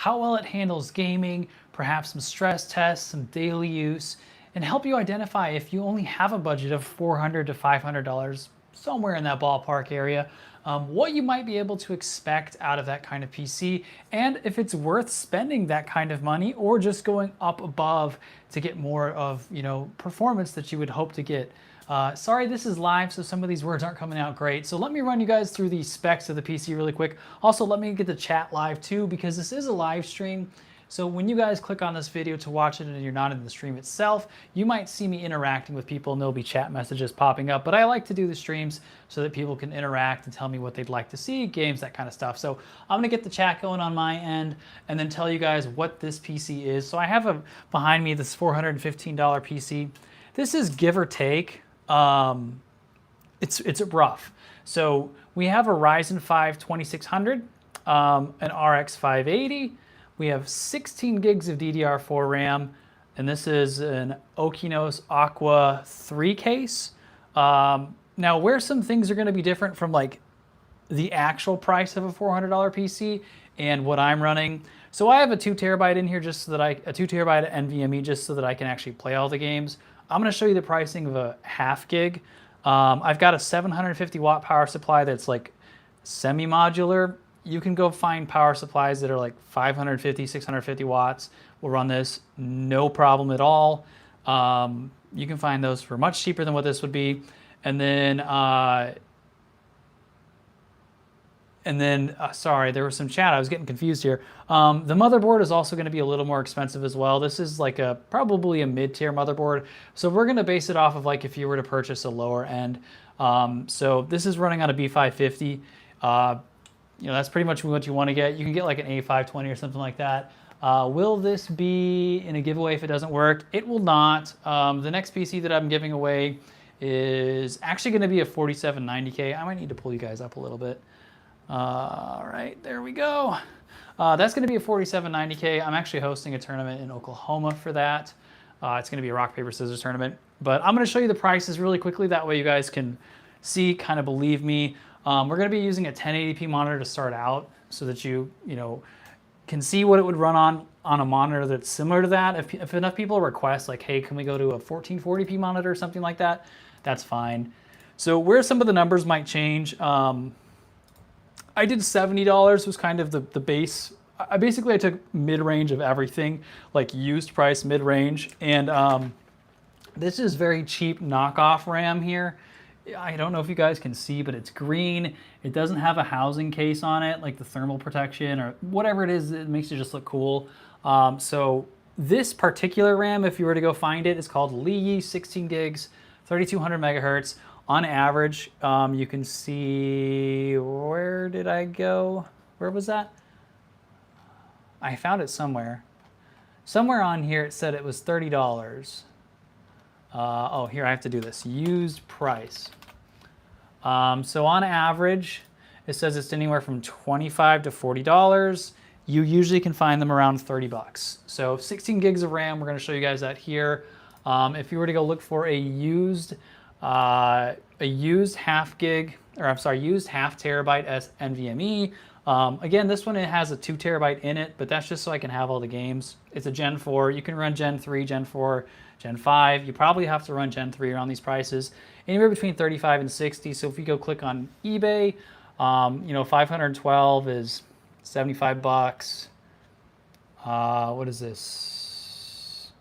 how well it handles gaming, perhaps some stress tests, some daily use, and help you identify if you only have a budget of $400 to $500, somewhere in that ballpark area, what you might be able to expect out of that kind of PC, and if it's worth spending that kind of money or just going up above to get more of, performance that you would hope to get. Sorry, this is live, so some of these words aren't coming out great. So let me run you guys through the specs of the PC really quick. Also, let me get the chat live too, because this is a live stream. So when you guys click on this video to watch it and you're not in the stream itself, you might see me interacting with people and there'll be chat messages popping up. But I like to do the streams so that people can interact and tell me what they'd like to see, games, that kind of stuff. So I'm gonna get the chat going on my end and then tell you guys what this PC is. So I have behind me this $415 PC. This is give or take. It's rough. So we have a Ryzen 5 2600, an RX 580. We have 16 gigs of DDR4 RAM, and this is an Okinos Aqua 3 case. Now, where some things are going to be different from like the actual price of a $400 PC and what I'm running. So I have a 2 terabyte in here just so that a 2 terabyte NVMe just so that I can actually play all the games. I'm going to show you the pricing of a half gig. I've got a 750 watt power supply that's like semi-modular. You can go find power supplies that are like 550, 650 watts. Will run this no problem at all. You can find those for much cheaper than what this would be. And then, sorry, there was some chat. I was getting confused here. The motherboard is also going to be a little more expensive as well. This is like probably a mid-tier motherboard. So we're going to base it off of like if you were to purchase a lower end. So this is running on a B550. That's pretty much what you want to get. You can get like an A520 or something like that. Will this be in a giveaway if it doesn't work? It will not. The next PC that I'm giving away is actually going to be a 4790K. I might need to pull you guys up a little bit. All right, there we go. That's going to be a 4790K. I'm actually hosting a tournament in Oklahoma for that. It's going to be a rock, paper, scissors tournament. But I'm going to show you the prices really quickly. That way you guys can see, kind of believe me. We're going to be using a 1080p monitor to start out so that you can see what it would run on a monitor that's similar to that. If enough people request like, hey, can we go to a 1440p monitor or something like that, that's fine. So where some of the numbers might change, I did $70 was kind of the base. I took mid-range of everything, like used price mid-range. And this is very cheap knockoff RAM here. I don't know if you guys can see, but it's green. It doesn't have a housing case on it, like the thermal protection or whatever it is. It makes it just look cool. So this particular RAM, if you were to go find it, is called Lee 16 gigs, 3200 megahertz. On average, you can see, where did I go? Where was that? I found it somewhere. Somewhere on here it said it was $30. Oh, here I have to do this. Used price. So on average, it says it's anywhere from $25 to $40. You usually can find them around 30 bucks. So 16 gigs of RAM, we're going to show you guys that here. If you were to go look for a used half terabyte as NVMe. Again, this one, it has a 2 terabyte in it, but that's just so I can have all the games. It's a Gen 4. You can run Gen 3, Gen 4, Gen 5. You probably have to run Gen 3 around these prices. Anywhere between 35 and 60. So if you go click on eBay, 512 is 75 bucks. What is this?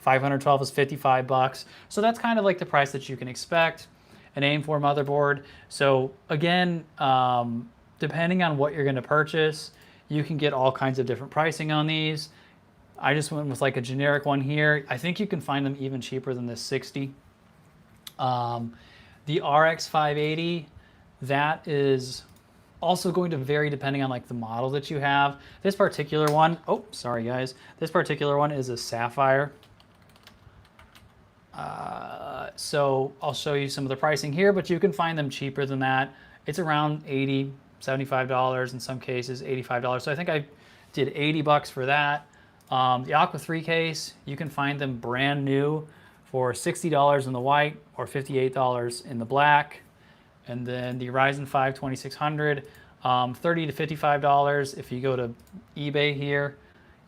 512 is 55 bucks. So that's kind of like the price that you can expect. An AM4 motherboard. So again, depending on what you're going to purchase, you can get all kinds of different pricing on these. I just went with like a generic one here. I think you can find them even cheaper than this 60. The RX 580, that is also going to vary depending on like the model that you have. This particular one, oh, sorry guys. This particular one is a Sapphire. So I'll show you some of the pricing here, but you can find them cheaper than that. It's around $80, $75 in some cases, $85. So I think I did 80 bucks for that. The Aqua 3 case, you can find them brand new for $60 in the white or $58 in the black. And then the Ryzen 5 2600, $30 to $55. If you go to eBay here,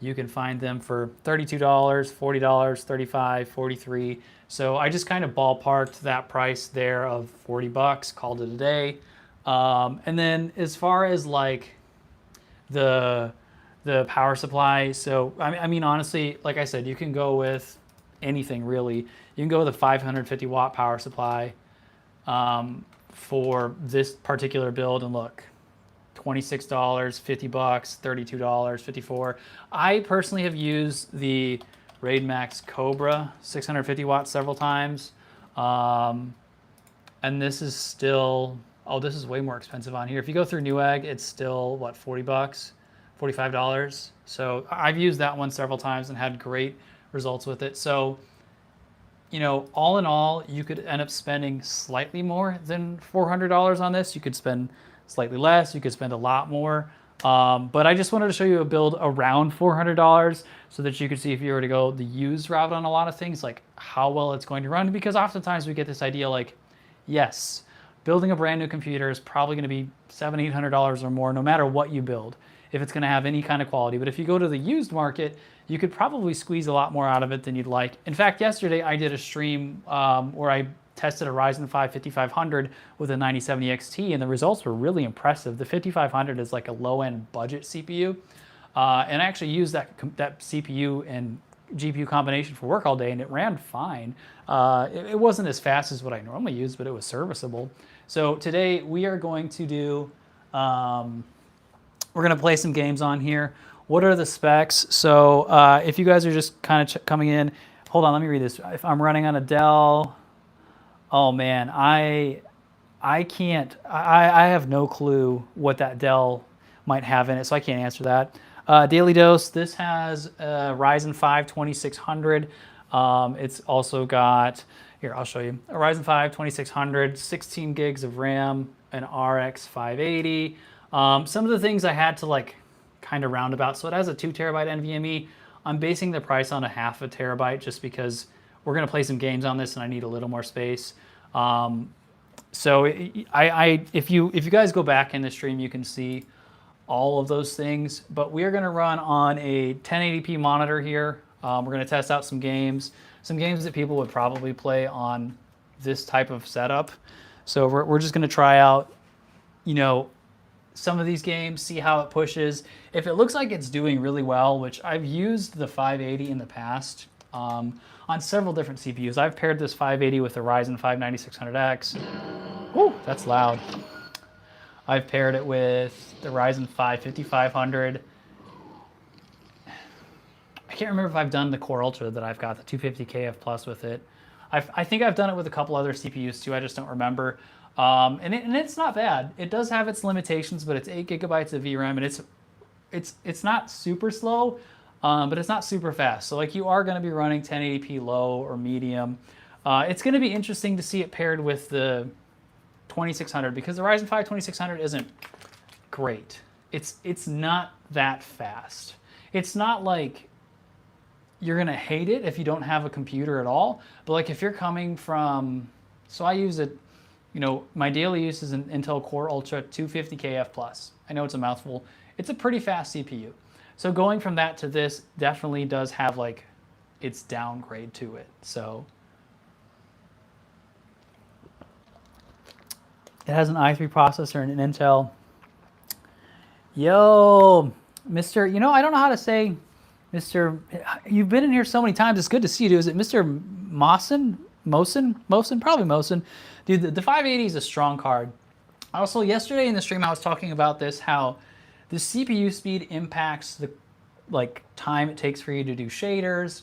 you can find them for $32, $40, $35, $43. So I just kind of ballparked that price there of 40 bucks, called it a day. And then as far as like the power supply, so I mean honestly, like I said, you can go with anything really. You can go with a 550 watt power supply for this particular build, and look, $26, 50 bucks, $32, $54. I personally have used the Raid Max Cobra 650 watts several times. And this is still, oh, this is way more expensive on here. If you go through Newegg, it's still, what, 40 bucks, $45. So I've used that one several times and had great results with it. So, you know, all in all, you could end up spending slightly more than $400 on this. You could spend slightly less, you could spend a lot more. But I just wanted to show you a build around $400 so that you could see if you were to go the used route on a lot of things, like how well it's going to run. Because oftentimes we get this idea like, yes, building a brand new computer is probably going to be $700, $800 or more, no matter what you build, if it's going to have any kind of quality. But if you go to the used market, you could probably squeeze a lot more out of it than you'd like. In fact, yesterday I did a stream where I tested a Ryzen 5 5500 with a 9070 XT, and the results were really impressive. The 5500 is like a low-end budget CPU, and I actually used that CPU and GPU combination for work all day, and it ran fine. It wasn't as fast as what I normally use, but it was serviceable. So today we are going to do, we're going to play some games on here. What are the specs? So if you guys are just kind of coming in, hold on, let me read this. If I'm running on a Dell, oh man, I can't, I have no clue what that Dell might have in it, so I can't answer that. Daily Dose, this has a Ryzen 5 2600. It's also got, here, I'll show you, a Ryzen 5 2600, 16 gigs of RAM, an RX 580. Some of the things I had to like kind of roundabout. So it has a 2 terabyte NVMe. I'm basing the price on a half a terabyte just because we're going to play some games on this and I need a little more space. So if you guys go back in the stream, you can see all of those things, but we are going to run on a 1080p monitor here. We're going to test out some games that people would probably play on this type of setup. So we're just going to try out, you know, some of these games, see how it pushes. If it looks like it's doing really well, which I've used the 580 in the past on several different CPUs. I've paired this 580 with the Ryzen 5 9600X. Woo, that's loud. I've paired it with the Ryzen 5 5500. I can't remember if I've done the Core Ultra that I've got, the 250 KF Plus with it. I think I've done it with a couple other CPUs too, I just don't remember. And it's not bad. It does have its limitations, but it's 8 gigabytes of VRAM, and it's not super slow, but it's not super fast. So like you are going to be running 1080p low or medium. It's going to be interesting to see it paired with the 2600 because the Ryzen 5 2600 isn't great. It's not that fast. It's not like you're going to hate it if you don't have a computer at all. But like if you're coming from, so I use it, you know, my daily use is an Intel Core Ultra 250 KF Plus. I know it's a mouthful. It's a pretty fast CPU. So going from that to this definitely does have like its downgrade to it. So it has an i3 processor and an Intel. Yo, Mr. You know, I don't know how to say, Mr. You've been in here so many times. It's good to see you. Is it Mr. Mosin? Probably Mosin. Dude, the 580 is a strong card. Also, yesterday in the stream, I was talking about this, how the CPU speed impacts the time it takes for you to do shaders,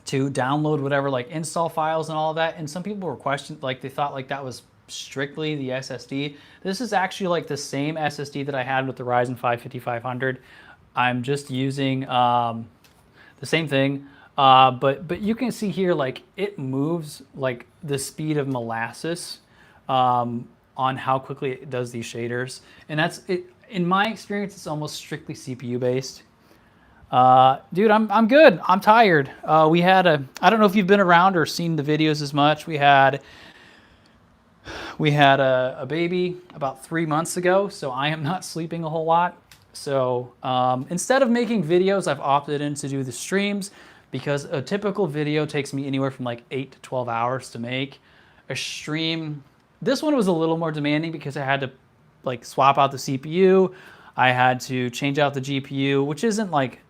to download whatever, like install files and all of that. And some people were questioning, like they thought like that was strictly the SSD. This is actually like the same SSD that I had with the Ryzen 5 5500. I'm just using the same thing. But you can see here, like it moves like the speed of molasses on how quickly it does these shaders. And that's it. In my experience, it's almost strictly CPU based. Dude, I'm good. I'm tired. We had I don't know if you've been around or seen the videos as much. We had We had a baby about 3 months ago, so I am not sleeping a whole lot. So instead of making videos, I've opted in to do the streams because a typical video takes me anywhere from like 8 to 12 hours to make. A stream, this one was a little more demanding because I had to like swap out the CPU. I had to change out the GPU, which isn't like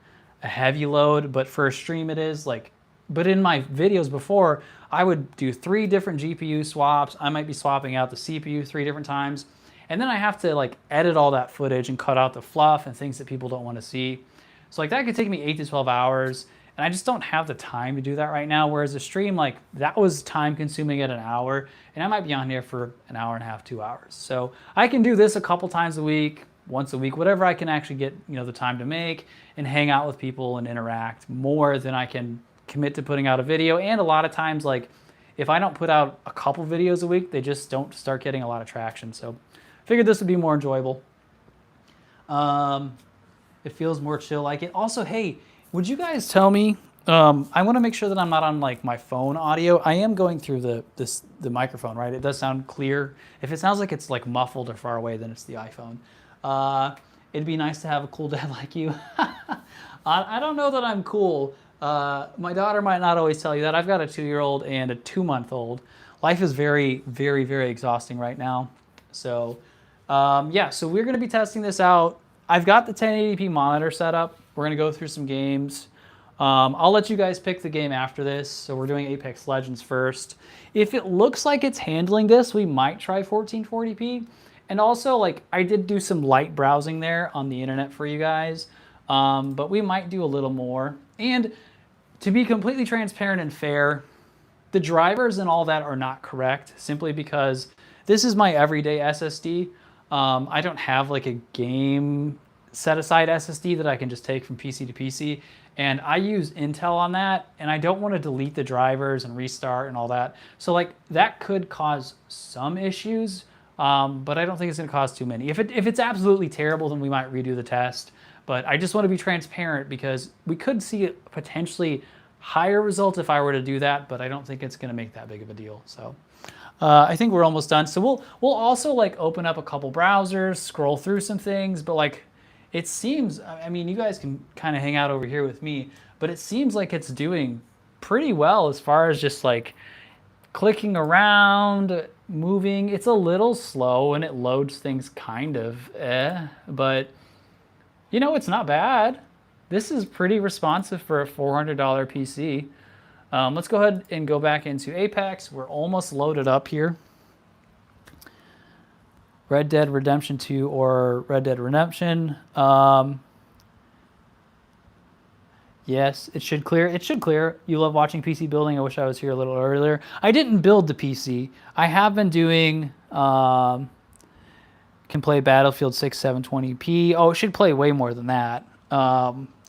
a heavy load, but for a stream it is. Like, but in my videos before, I would do 3 different GPU swaps. I might be swapping out the CPU 3 different times. And then I have to like edit all that footage and cut out the fluff and things that people don't want to see. So like that could take me 8 to 12 hours. And I just don't have the time to do that right now. Whereas a stream, like that was time consuming at an hour. And I might be on here for an hour and a half, 2 hours. So I can do this a couple times a week, once a week, whatever I can actually get, the time to make and hang out with people and interact more than I can commit to putting out a video. And a lot of times, like if I don't put out a couple videos a week, they just don't start getting a lot of traction. So I figured this would be more enjoyable. It feels more chill like it. Also, hey, would you guys tell me, I want to make sure that I'm not on like my phone audio. I am going through the microphone, right? It does sound clear. If it sounds like it's like muffled or far away, then it's the iPhone. It'd be nice to have a cool dad like you. I don't know that I'm cool. My daughter might not always tell you that. I've got a 2-year-old and a 2-month-old. Life is very, very, very exhausting right now. So yeah, so we're going to be testing this out. I've got the 1080p monitor set up. We're going to go through some games. I'll let you guys pick the game after this. So we're doing Apex Legends first. If it looks like it's handling this, we might try 1440p. And also, like, I did do some light browsing there on the internet for you guys. But we might do a little more. And to be completely transparent and fair, the drivers and all that are not correct simply because this is my everyday SSD. I don't have like a game set aside SSD that I can just take from PC to PC. And I use Intel on that, and I don't want to delete the drivers and restart and all that. So like that could cause some issues, but I don't think it's going to cause too many. If it's absolutely terrible, then we might redo the test. But I just want to be transparent because we could see potentially higher results if I were to do that, but I don't think it's going to make that big of a deal. So I think we're almost done. So we'll also like open up a couple browsers, scroll through some things, but like it seems, I mean, you guys can kind of hang out over here with me, but it seems like it's doing pretty well as far as just like clicking around, moving. It's a little slow and it loads things kind of, but it's not bad. This is pretty responsive for a $400 PC. Let's go ahead and go back into Apex. We're almost loaded up here. Red Dead Redemption 2 or Red Dead Redemption. Yes, it should clear. It should clear. You love watching PC building. I wish I was here a little earlier. I didn't build the PC. I have been doing... can play Battlefield 6 720p. Oh, it should play way more than that.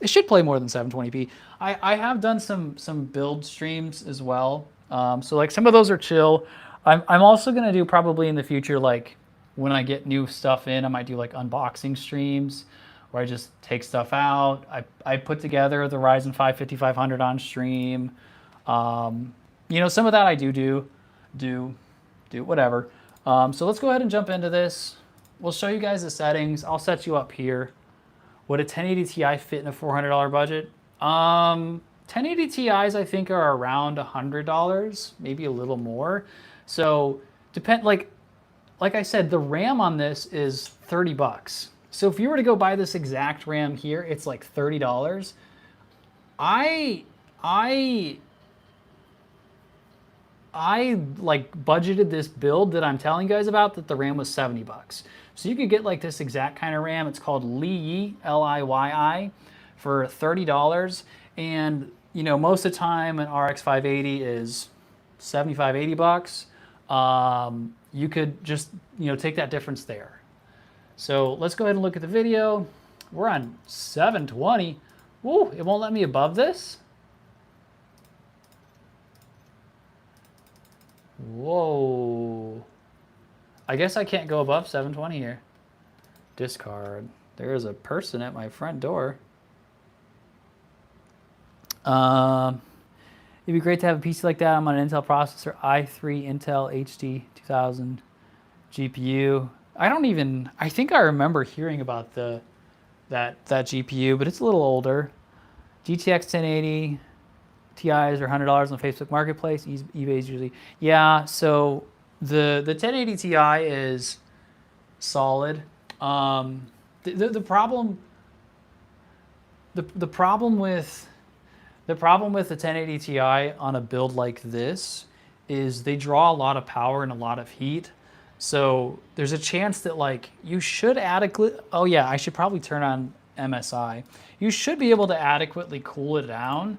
It should play more than 720p. I have done some build streams as well. So like some of those are chill. I'm also gonna do probably in the future, like when I get new stuff in, I might do like unboxing streams where I just take stuff out. I put together the Ryzen 5 5500 on stream. Some of that I do whatever. So let's go ahead and jump into this. We'll show you guys the settings. I'll set you up here. Would a 1080 Ti fit in a $400 budget? 1080 Ti's I think are around $100, maybe a little more. So like I said, the RAM on this is $30. So if you were to go buy this exact RAM here, it's like $30. I like budgeted this build that I'm telling you guys about that the RAM was $70. So you could get like this exact kind of RAM. It's called Liyi, L-I-Y-I, for $30. And most of the time an RX 580 is $75, $80. You could just take that difference there. So let's go ahead and look at the video. We're on 720. Woo, it won't let me above this. Whoa. I guess I can't go above 720 here. Discard. There is a person at my front door. It'd be great to have a PC like that. I'm on an Intel processor, i3 Intel HD 2000 GPU. I think I remember hearing about that GPU, but it's a little older. GTX 1080 Ti's are $100 on Facebook Marketplace. eBay's usually, yeah. So the 1080 Ti is solid. The problem with the 1080 Ti on a build like this is they draw a lot of power and a lot of heat. So there's a chance that like you should adequately, oh yeah, I should probably turn on MSI. You should be able to adequately cool it down,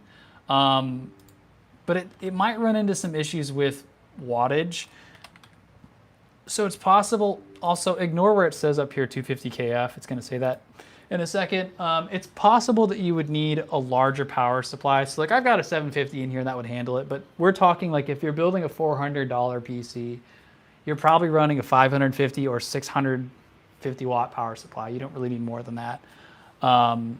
but it might run into some issues with wattage. So it's possible, also ignore where it says up here 250KF, it's gonna say that in a second. It's possible that you would need a larger power supply. So like I've got a 750 in here that would handle it, but we're talking like if you're building a $400 PC, you're probably running a 550 or 650 watt power supply. You don't really need more than that. Oh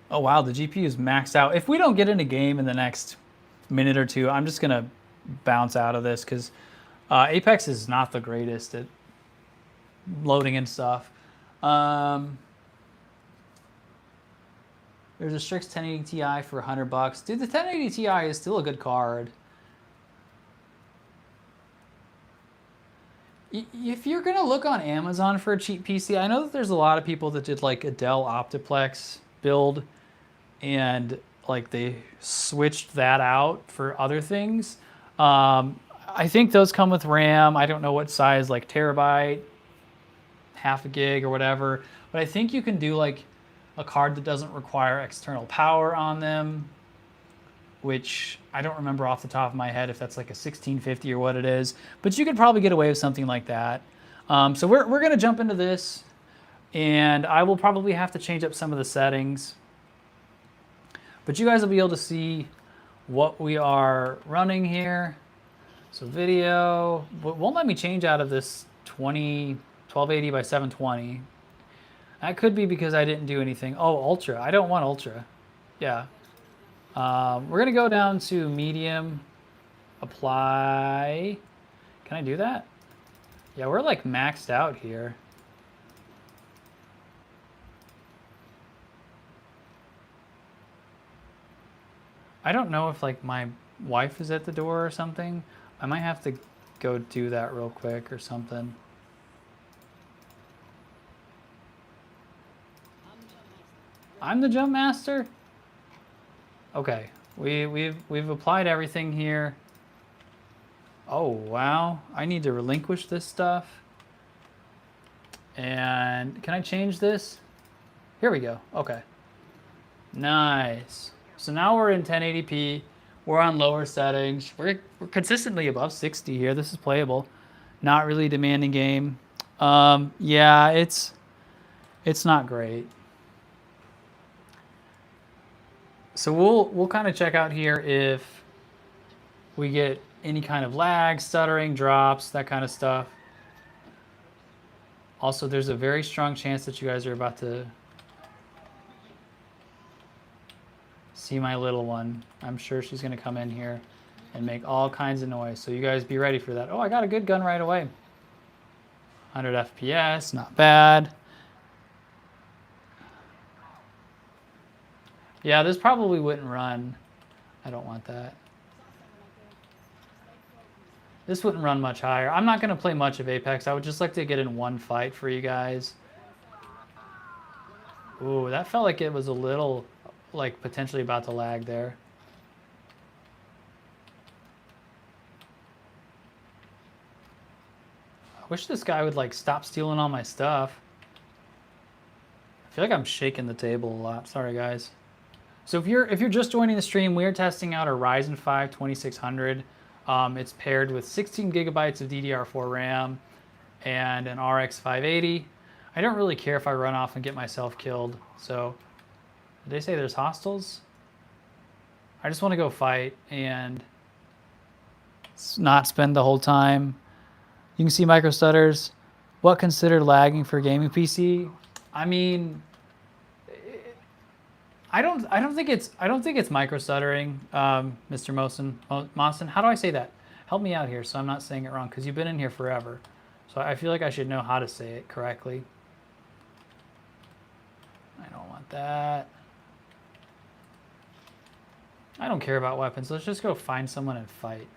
wow, the GPU is maxed out. If we don't get in a game in the next minute or two, I'm just gonna bounce out of this because Apex is not the greatest at loading and stuff. There's a Strix 1080 Ti for $100. Dude, the 1080 Ti is still a good card. If you're gonna look on Amazon for a cheap PC, I know that there's a lot of people that did like a Dell Optiplex build and like they switched that out for other things. I think those come with RAM. I don't know what size, like terabyte, half a gig or whatever, but I think you can do like a card that doesn't require external power on them, which I don't remember off the top of my head if that's like a 1650 or what it is, but you could probably get away with something like that. So we're gonna jump into this, and I will probably have to change up some of the settings, but you guys will be able to see what we are running here. So video, won't let me change out of this 1280 by 720. That could be because I didn't do anything. Oh, ultra, I don't want ultra. Yeah. We're gonna go down to medium, apply. Can I do that? Yeah, we're like maxed out here. I don't know if like my wife is at the door or something. I might have to go do that real quick or something. I'm the jump master? Okay, we've applied everything here. Oh wow, I need to relinquish this stuff. And can I change this? Here we go. Okay. Nice. So now we're in 1080p. We're on lower settings. We're consistently above 60 here. This is playable. Not really demanding game. Yeah, it's not great. So we'll kind of check out here if we get any kind of lag, stuttering, drops, that kind of stuff. Also, there's a very strong chance that you guys are about to see my little one. I'm sure she's gonna come in here and make all kinds of noise. So you guys be ready for that. Oh, I got a good gun right away. 100 FPS, not bad. Yeah, this probably wouldn't run. I don't want that. This wouldn't run much higher. I'm not gonna play much of Apex. I would just like to get in one fight for you guys. Ooh, that felt like it was a little, like potentially about to lag there. I wish this guy would like stop stealing all my stuff. I feel like I'm shaking the table a lot. Sorry guys. So if you're just joining the stream, we're testing out a Ryzen 5 2600. It's paired with 16 gigabytes of DDR4 RAM and an RX 580. I don't really care if I run off and get myself killed. So, did they say there's hostiles? I just want to go fight and not spend the whole time. You can see micro stutters. What considered lagging for a gaming PC? I mean, I don't think it's micro stuttering, Mr. Monson. How do I say that? Help me out here so I'm not saying it wrong because you've been in here forever. So I feel like I should know how to say it correctly. I don't want that. I don't care about weapons. Let's just go find someone and fight.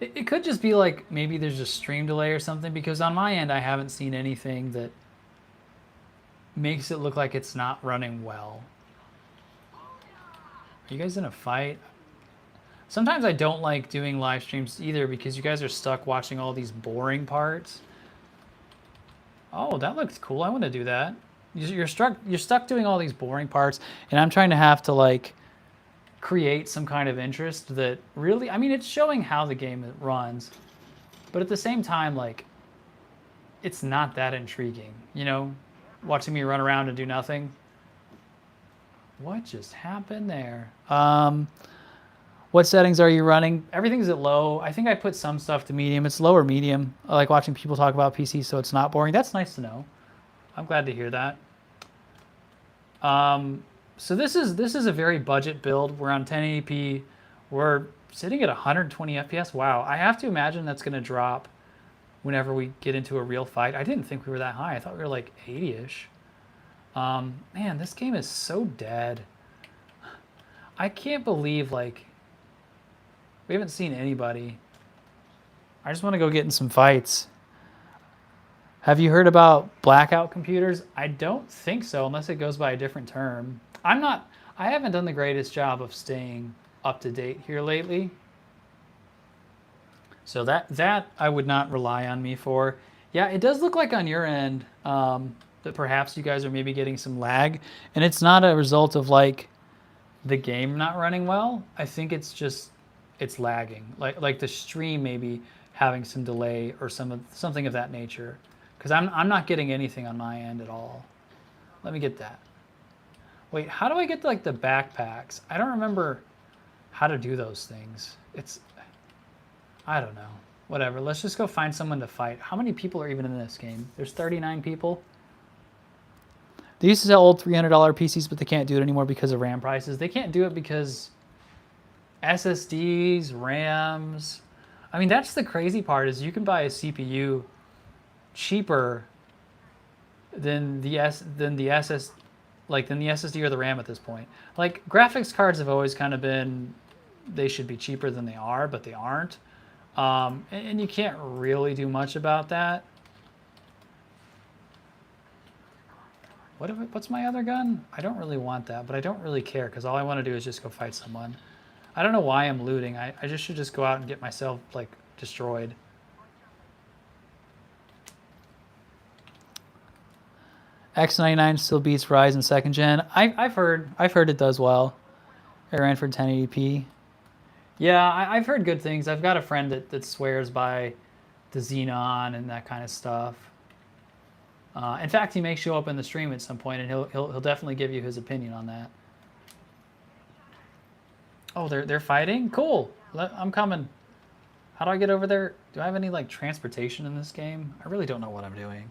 It could just be like maybe there's a stream delay or something because on my end I haven't seen anything that makes it look like it's not running well. Are you guys in a fight? Sometimes I don't like doing live streams either because you guys are stuck watching all these boring parts. Oh, that looks cool. I want to do that. You're stuck doing all these boring parts, and I'm trying to have to like create some kind of interest that really, I mean, it's showing how the game runs, but at the same time, like, it's not that intriguing, you know, watching me run around and do nothing. What just happened there? What settings are you running? Everything's at low. I think I put some stuff to medium. It's low or medium. I like watching people talk about PC, so it's not boring. That's nice to know. I'm glad to hear that. So this is a very budget build. We're on 1080p. We're sitting at 120 FPS. Wow, I have to imagine that's going to drop whenever we get into a real fight. I didn't think we were that high. I thought we were like 80-ish. Man, this game is so dead. I can't believe, like, we haven't seen anybody. I just want to go get in some fights. Have you heard about blackout computers? I don't think so, unless it goes by a different term. I haven't done the greatest job of staying up to date here lately. So that I would not rely on me for. Yeah, it does look like on your end that perhaps you guys are maybe getting some lag, and it's not a result of like the game not running well. I think it's just it's lagging, like the stream maybe having some delay or something of that nature. Because I'm not getting anything on my end at all. Let me get that. Wait, how do I get like the backpacks? I don't remember how to do those things. I don't know. Whatever, let's just go find someone to fight. How many people are even in this game? There's 39 people. They used to sell old $300 PCs, but they can't do it anymore because of RAM prices. They can't do it because SSDs, RAMs. I mean, that's the crazy part is you can buy a CPU cheaper than the SSD or the RAM at this point. Like graphics cards have always kind of been, they should be cheaper than they are, but they aren't. And you can't really do much about that. What's my other gun? I don't really want that, but I don't really care because all I want to do is just go fight someone. I don't know why I'm looting. I should just go out and get myself like destroyed. X99 still beats Ryzen 2nd gen. I've heard it does well. It ran for 1080p. Yeah, I've heard good things. I've got a friend that swears by the Xenon and that kind of stuff. In fact, he may show up in the stream at some point, and he'll definitely give you his opinion on that. Oh, they're fighting? Cool. I'm coming. How do I get over there? Do I have any like transportation in this game? I really don't know what I'm doing.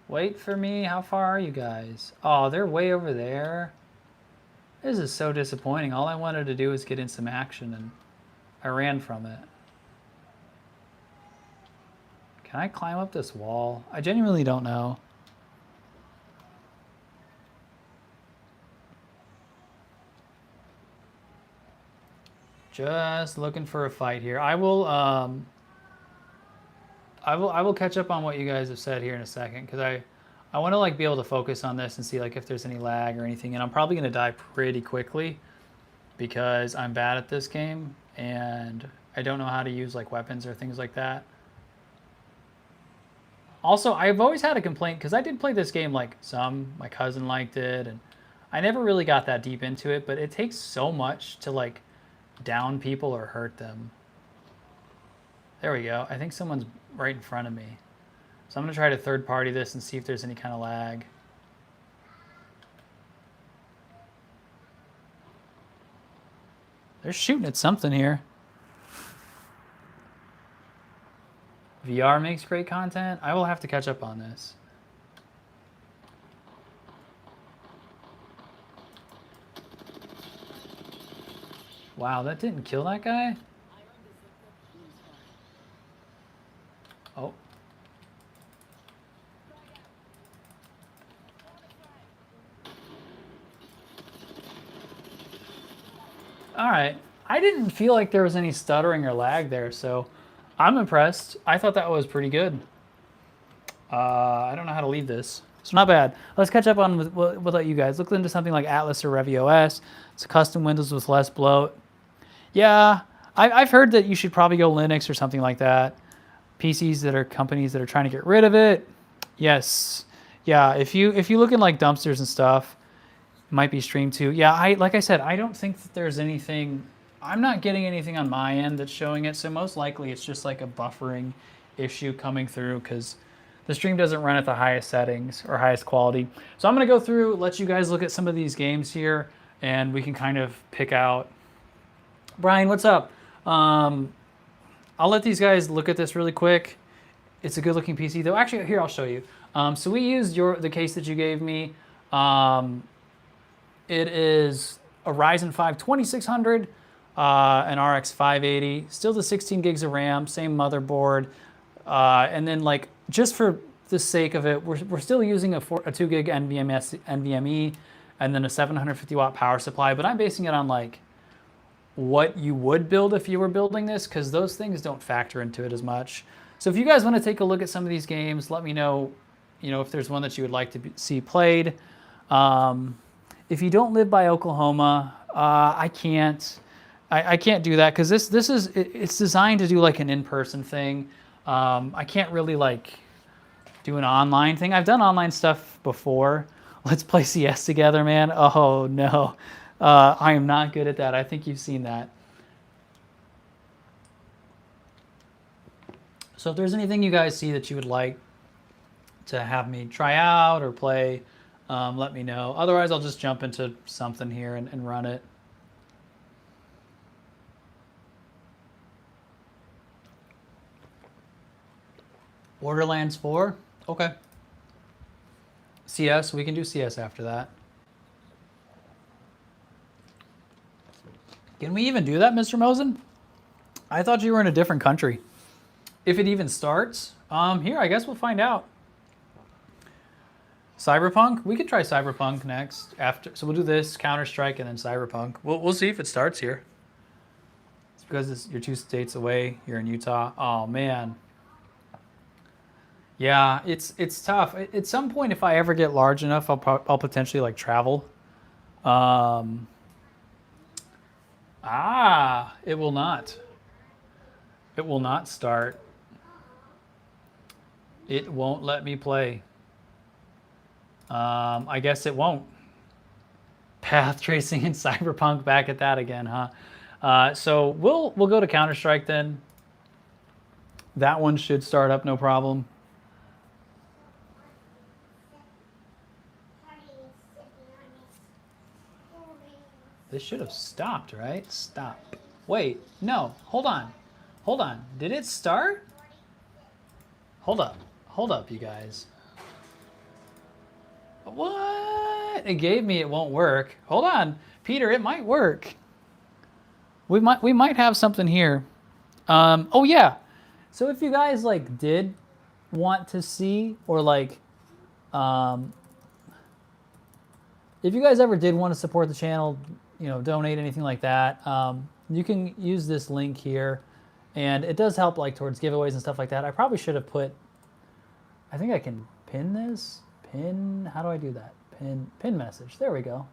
Wait for me. How far are you guys? Oh, they're way over there. This is so disappointing. All I wanted to do was get in some action, and I ran from it. Can I climb up this wall? I genuinely don't know. Just looking for a fight here. I will catch up on what you guys have said here in a second because I want to like be able to focus on this and see like if there's any lag or anything. And I'm probably going to die pretty quickly because I'm bad at this game and I don't know how to use like weapons or things like that. Also, I've always had a complaint because I did play this game like my cousin liked it, and I never really got that deep into it, but it takes so much to like down people or hurt them. There we go. I think someone's right in front of me. So I'm going to try to third party this and see if there's any kind of lag. They're shooting at something here. VR makes great content. I will have to catch up on this. Wow, that didn't kill that guy? Oh. All right. I didn't feel like there was any stuttering or lag there, so I'm impressed. I thought that was pretty good. I don't know how to leave this. It's not bad. Let's catch up on with you guys. Look into something like Atlas or Revy OS. It's custom Windows with less bloat. Yeah, I've heard that you should probably go Linux or something like that. PCs that are companies that are trying to get rid of it. Yes. Yeah, if you look in like dumpsters and stuff, it might be streamed too. Yeah, like I said, I don't think that there's anything. I'm not getting anything on my end that's showing it, so most likely it's just like a buffering issue coming through because the stream doesn't run at the highest settings or highest quality. So I'm going to go through, let you guys look at some of these games here, and we can kind of pick out. Brian, what's up? I'll let these guys look at this really quick. It's a good-looking PC, though. Actually, here, I'll show you. So we used the case that you gave me. It is a Ryzen 5 2600, an RX 580, still the 16 gigs of RAM, same motherboard. And then, like, just for the sake of it, we're still using a 2 gig NVMe and then a 750 watt power supply. But I'm basing it on, like, what you would build if you were building this, because those things don't factor into it as much. So if you guys want to take a look at some of these games, let me know, if there's one that you would like to see played. If you don't live by Oklahoma, I can't do that because it's designed to do like an in-person thing. I can't really like do an online thing. I've done online stuff before. Let's play CS together, man. Oh no. I am not good at that. I think you've seen that. So if there's anything you guys see that you would like to have me try out or play, let me know. Otherwise, I'll just jump into something here and run it. Borderlands 4? Okay. CS, we can do CS after that. Can we even do that, Mr. Mosen? I thought you were in a different country. If it even starts, here, I guess we'll find out. Cyberpunk? We could try Cyberpunk next after. So we'll do this, Counter-Strike, and then Cyberpunk. We'll see if it starts here. It's because you're 2 states away. You're in Utah. Oh, man. Yeah, it's tough. At some point, if I ever get large enough, I'll potentially like travel. It will not. It will not start. It won't let me play. I guess it won't. Path tracing and Cyberpunk, back at that again, huh? So we'll go to Counter-Strike then. That one should start up no problem. This should have stopped, right? Stop. Wait, no, hold on. Hold on. Did it start? Hold up, you guys. What? It gave me it won't work. Hold on, Peter, it might work. We might have something here. Oh yeah. So if you guys like did want to see or like if you guys ever did want to support the channel, donate anything like that, you can use this link here, and it does help like towards giveaways and stuff like that. I probably should have put. I think I can pin this. Pin. How do I do that? Pin message. There we go.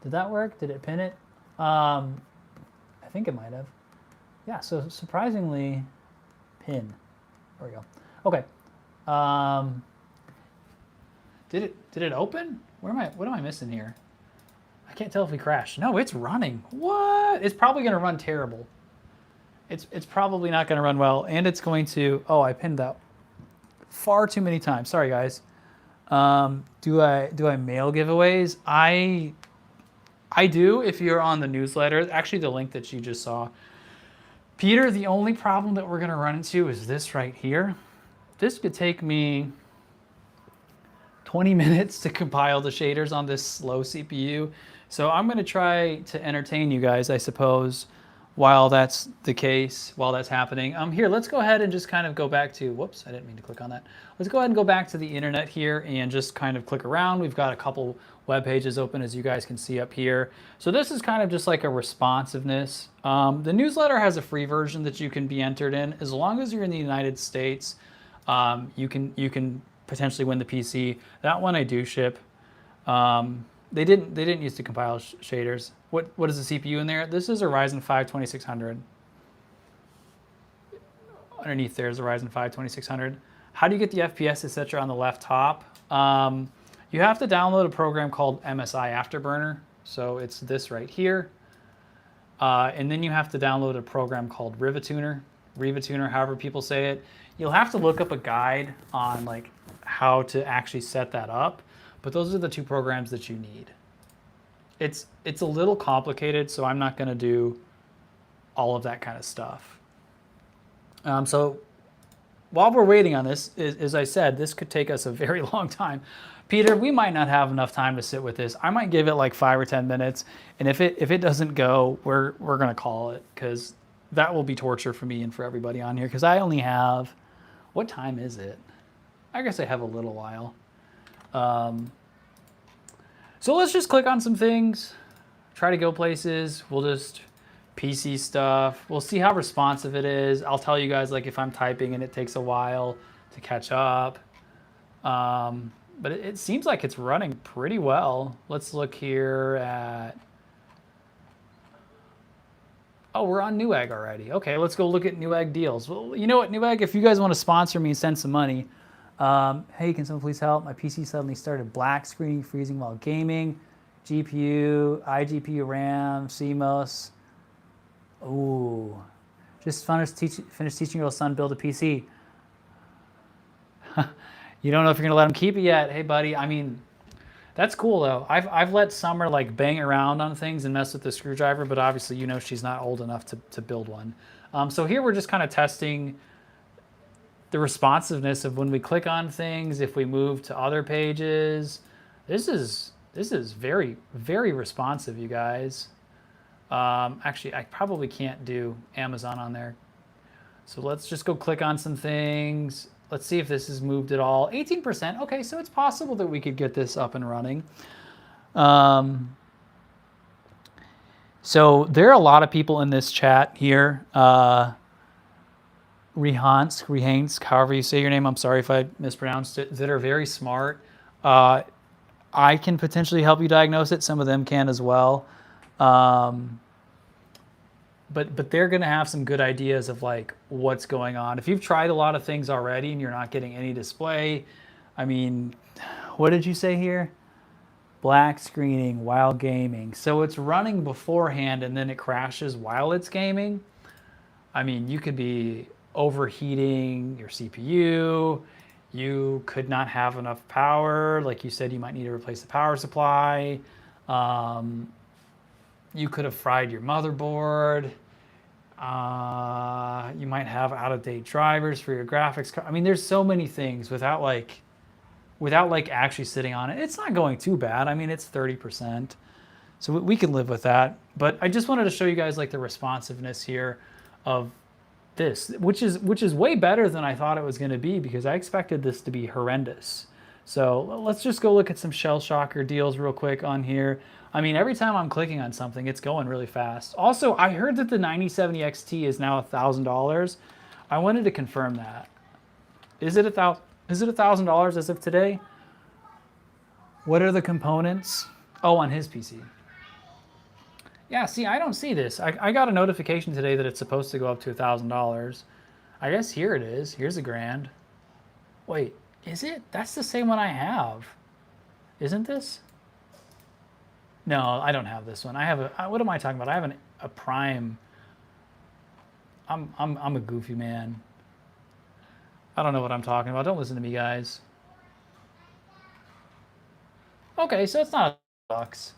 Did that work? Did it pin it? I think it might have. Yeah. So surprisingly, pin. There we go. Okay. Did it open? What am I missing here? I can't tell if we crashed. No, it's running. What? It's probably going to run terrible. It's probably not going to run well, and it's going to. Oh, I pinned that far too many times. Sorry, guys. Do I mail giveaways? I do if you're on the newsletter. Actually, the link that you just saw. Peter, the only problem that we're going to run into is this right here. This could take me 20 minutes to compile the shaders on this slow CPU. So I'm going to try to entertain you guys, I suppose, while that's the case, while that's happening. Here, let's go ahead and just kind of go back to, whoops, I didn't mean to click on that. Let's go ahead and go back to the internet here and just kind of click around. We've got a couple web pages open, as you guys can see up here. So this is kind of just like a responsiveness. The newsletter has a free version that you can be entered in. As long as you're in the United States, you can potentially win the PC. That one I do ship. They didn't use to compile shaders. What is the CPU in there? This is a Ryzen 5 2600. Underneath there is a Ryzen 5 2600. How do you get the FPS, etc. on the left top? You have to download a program called MSI Afterburner. So it's this right here. And then you have to download a program called Rivatuner, however people say it. You'll have to look up a guide on like how to actually set that up. But those are the two programs that you need. It's a little complicated, so I'm not going to do all of that kind of stuff. So while we're waiting on this, as I said, this could take us a very long time. Peter, we might not have enough time to sit with this. I might give it like 5 or 10 minutes, and if it doesn't go, we're going to call it, because that will be torture for me and for everybody on here, because I only have, what time is it? I guess I have a little while. So let's just click on some things, try to go places. We'll just PC stuff. We'll see how responsive it is. I'll tell you guys like if I'm typing and it takes a while to catch up. But it seems like it's running pretty well. Let's look here at, oh, we're on Newegg already. Okay, let's go look at Newegg deals. Well, you know what, Newegg, if you guys want to sponsor me and send some money, hey, can someone please help? My PC suddenly started black screening, freezing while gaming. GPU, iGPU RAM, CMOS. Ooh. Just finished teaching your little son build a PC. You don't know if you're going to let him keep it yet. Hey, buddy. I mean, that's cool, though. I've let Summer, like, bang around on things and mess with the screwdriver, but obviously, you know, she's not old enough to build one. So here we're just kind of testing the responsiveness of when we click on things, if we move to other pages. This is very, very responsive, you guys. Actually, I probably can't do Amazon on there. So let's just go click on some things. Let's see if this has moved at all. 18%. Okay, so it's possible that we could get this up and running. So there are a lot of people in this chat here. Rehansk, however you say your name, I'm sorry if I mispronounced it, that are very smart. I can potentially help you diagnose it. Some of them can as well. But they're going to have some good ideas of like what's going on. If you've tried a lot of things already and you're not getting any display, I mean, what did you say here? Black screening while gaming. So it's running beforehand and then it crashes while it's gaming. I mean, you could be overheating your CPU. You could not have enough power. Like you said, you might need to replace the power supply. You could have fried your motherboard. You might have out-of-date drivers for your graphics card. I mean, there's so many things without actually sitting on it. It's not going too bad. I mean, it's 30%. So we can live with that. But I just wanted to show you guys like the responsiveness here of this, which is way better than I thought it was going to be, because I expected this to be horrendous. So let's just go look at some shell shocker deals real quick on here. I mean, every time I'm clicking on something, it's going really fast. Also, I heard that the 9070 XT is now $1,000. I wanted to confirm that. Is it $1,000 as of today? What are the components? Oh, on his PC. Yeah, see, I don't see this. I got a notification today that it's supposed to go up to $1,000. I guess here it is. Here's $1,000. Wait, is it? That's the same one I have. Isn't this? No, I don't have this one. I have a, what am I talking about? I have a Prime. I'm a goofy man. I don't know what I'm talking about. Don't listen to me, guys. Okay, so it's not $1,000.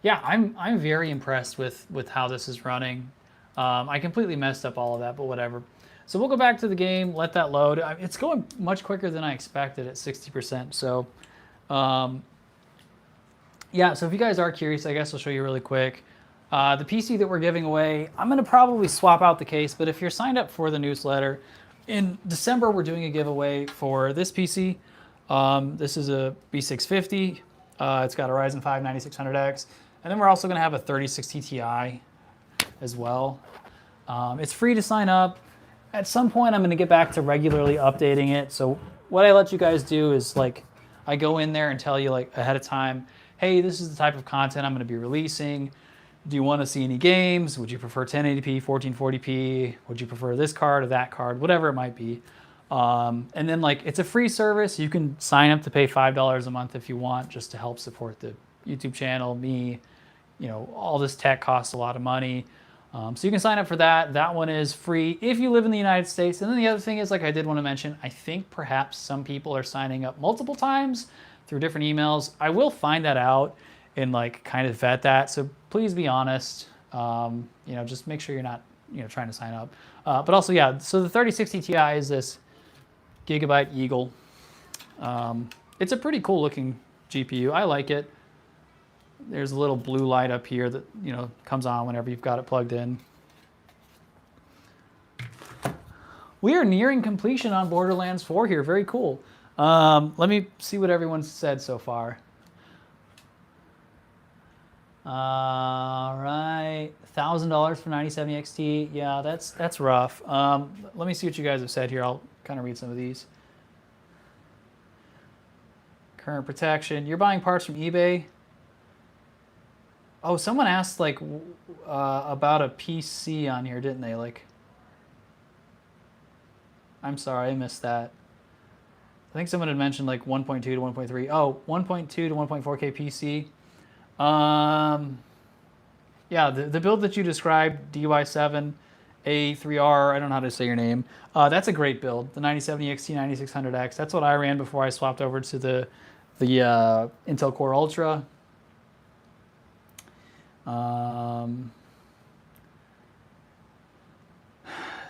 Yeah, I'm very impressed with how this is running. I completely messed up all of that, but whatever. So we'll go back to the game, let that load. It's going much quicker than I expected at 60%. So yeah, so if you guys are curious, I guess I'll show you really quick. The PC that we're giving away, I'm going to probably swap out the case, but if you're signed up for the newsletter, in December we're doing a giveaway for this PC. This is a B650. It's got a Ryzen 5 9600X. And then we're also going to have a 3060 Ti as well. It's free to sign up. At some point, I'm going to get back to regularly updating it. So what I let you guys do is like, I go in there and tell you like ahead of time, hey, this is the type of content I'm going to be releasing. Do you want to see any games? Would you prefer 1080p, 1440p? Would you prefer this card or that card? Whatever it might be. And then like, it's a free service. You can sign up to pay $5 a month if you want, just to help support the YouTube channel, me. You know, all this tech costs a lot of money. So you can sign up for that. That one is free if you live in the United States. And then the other thing is, like I did want to mention, I think perhaps some people are signing up multiple times through different emails. I will find that out and like kind of vet that. So please be honest. You know, just make sure you're not, you know, trying to sign up. But also, yeah, so the 3060 Ti is this Gigabyte Eagle. It's a pretty cool looking GPU. I like it. There's a little blue light up here that, you know, comes on whenever you've got it plugged in. We are nearing completion on Borderlands 4 here. Very cool. Let me see what everyone's said so far. All right, $1,000 for 9070 XT. Yeah, that's rough. Let me see what you guys have said here. I'll kind of read some of these. Current protection. You're buying parts from eBay. Oh, someone asked like about a PC on here, didn't they? Like, I'm sorry, I missed that. I think someone had mentioned like 1.2 to 1.3. Oh, 1.2 to 1.4K PC. Yeah, the build that you described, DY7 A3R, I don't know how to say your name. That's a great build. The 9070 XT 9600X. That's what I ran before I swapped over to the Intel Core Ultra.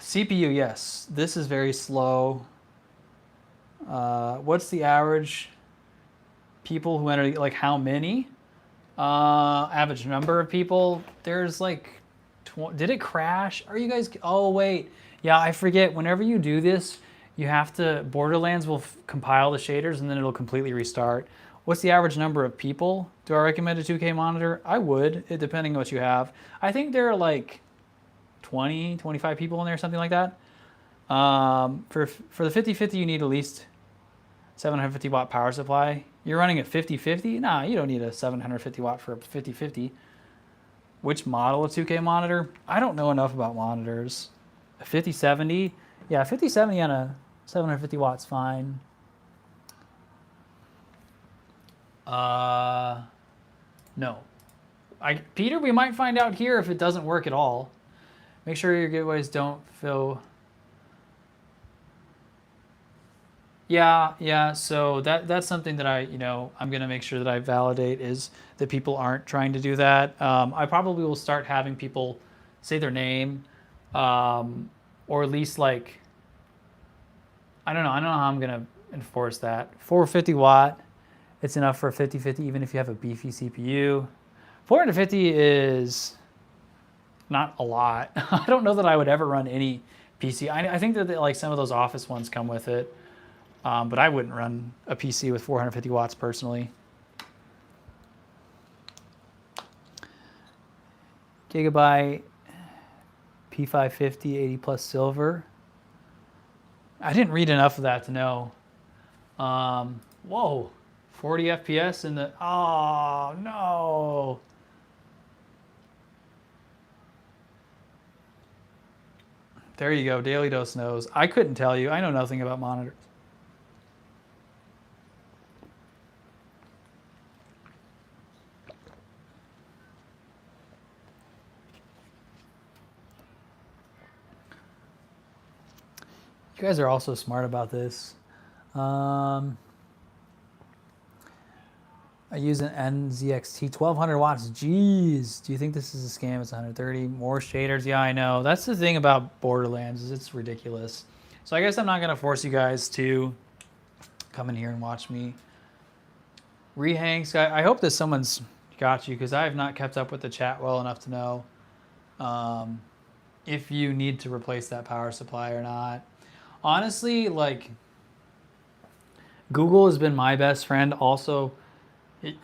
CPU, yes. This is very slow. What's the average people who enter, like how many? Average number of people? There's like, did it crash? Are you guys, oh wait. Yeah, I forget, whenever you do this, you have to, Borderlands will compile the shaders and then it'll completely restart. What's the average number of people? Do I recommend a 2K monitor? I would, depending on what you have. I think there are like 20, 25 people in there, something like that. For the 5050, you need at least 750 watt power supply. You're running a 5050? Nah, you don't need a 750 watt for a 5050. Which model of 2K monitor? I don't know enough about monitors. A 5070? Yeah, 5070 on a 750 watts fine. No. Peter, we might find out here if it doesn't work at all. Make sure your giveaways don't fill. Yeah, so that's something that I'm going to make sure that I validate, is that people aren't trying to do that. I probably will start having people say their name, or at least like, I don't know how I'm going to enforce that. 450 watt, it's enough for a 5050 even if you have a beefy CPU. 450 is not a lot. I don't know that I would ever run any PC. I think that like some of those Office ones come with it. But I wouldn't run a PC with 450 watts personally. Gigabyte P550 80 plus silver. I didn't read enough of that to know. Whoa, 40 FPS in the, oh no. There you go, Daily Dose knows. I couldn't tell you, I know nothing about monitors. You guys are also smart about this. I use an NZXT 1200 watts. Jeez. Do you think this is a scam? It's 130. More shaders. Yeah, I know. That's the thing about Borderlands is it's ridiculous. So I guess I'm not going to force you guys to come in here and watch me rehang. I hope that someone's got you because I have not kept up with the chat well enough to know if you need to replace that power supply or not. Honestly, like Google has been my best friend. Also,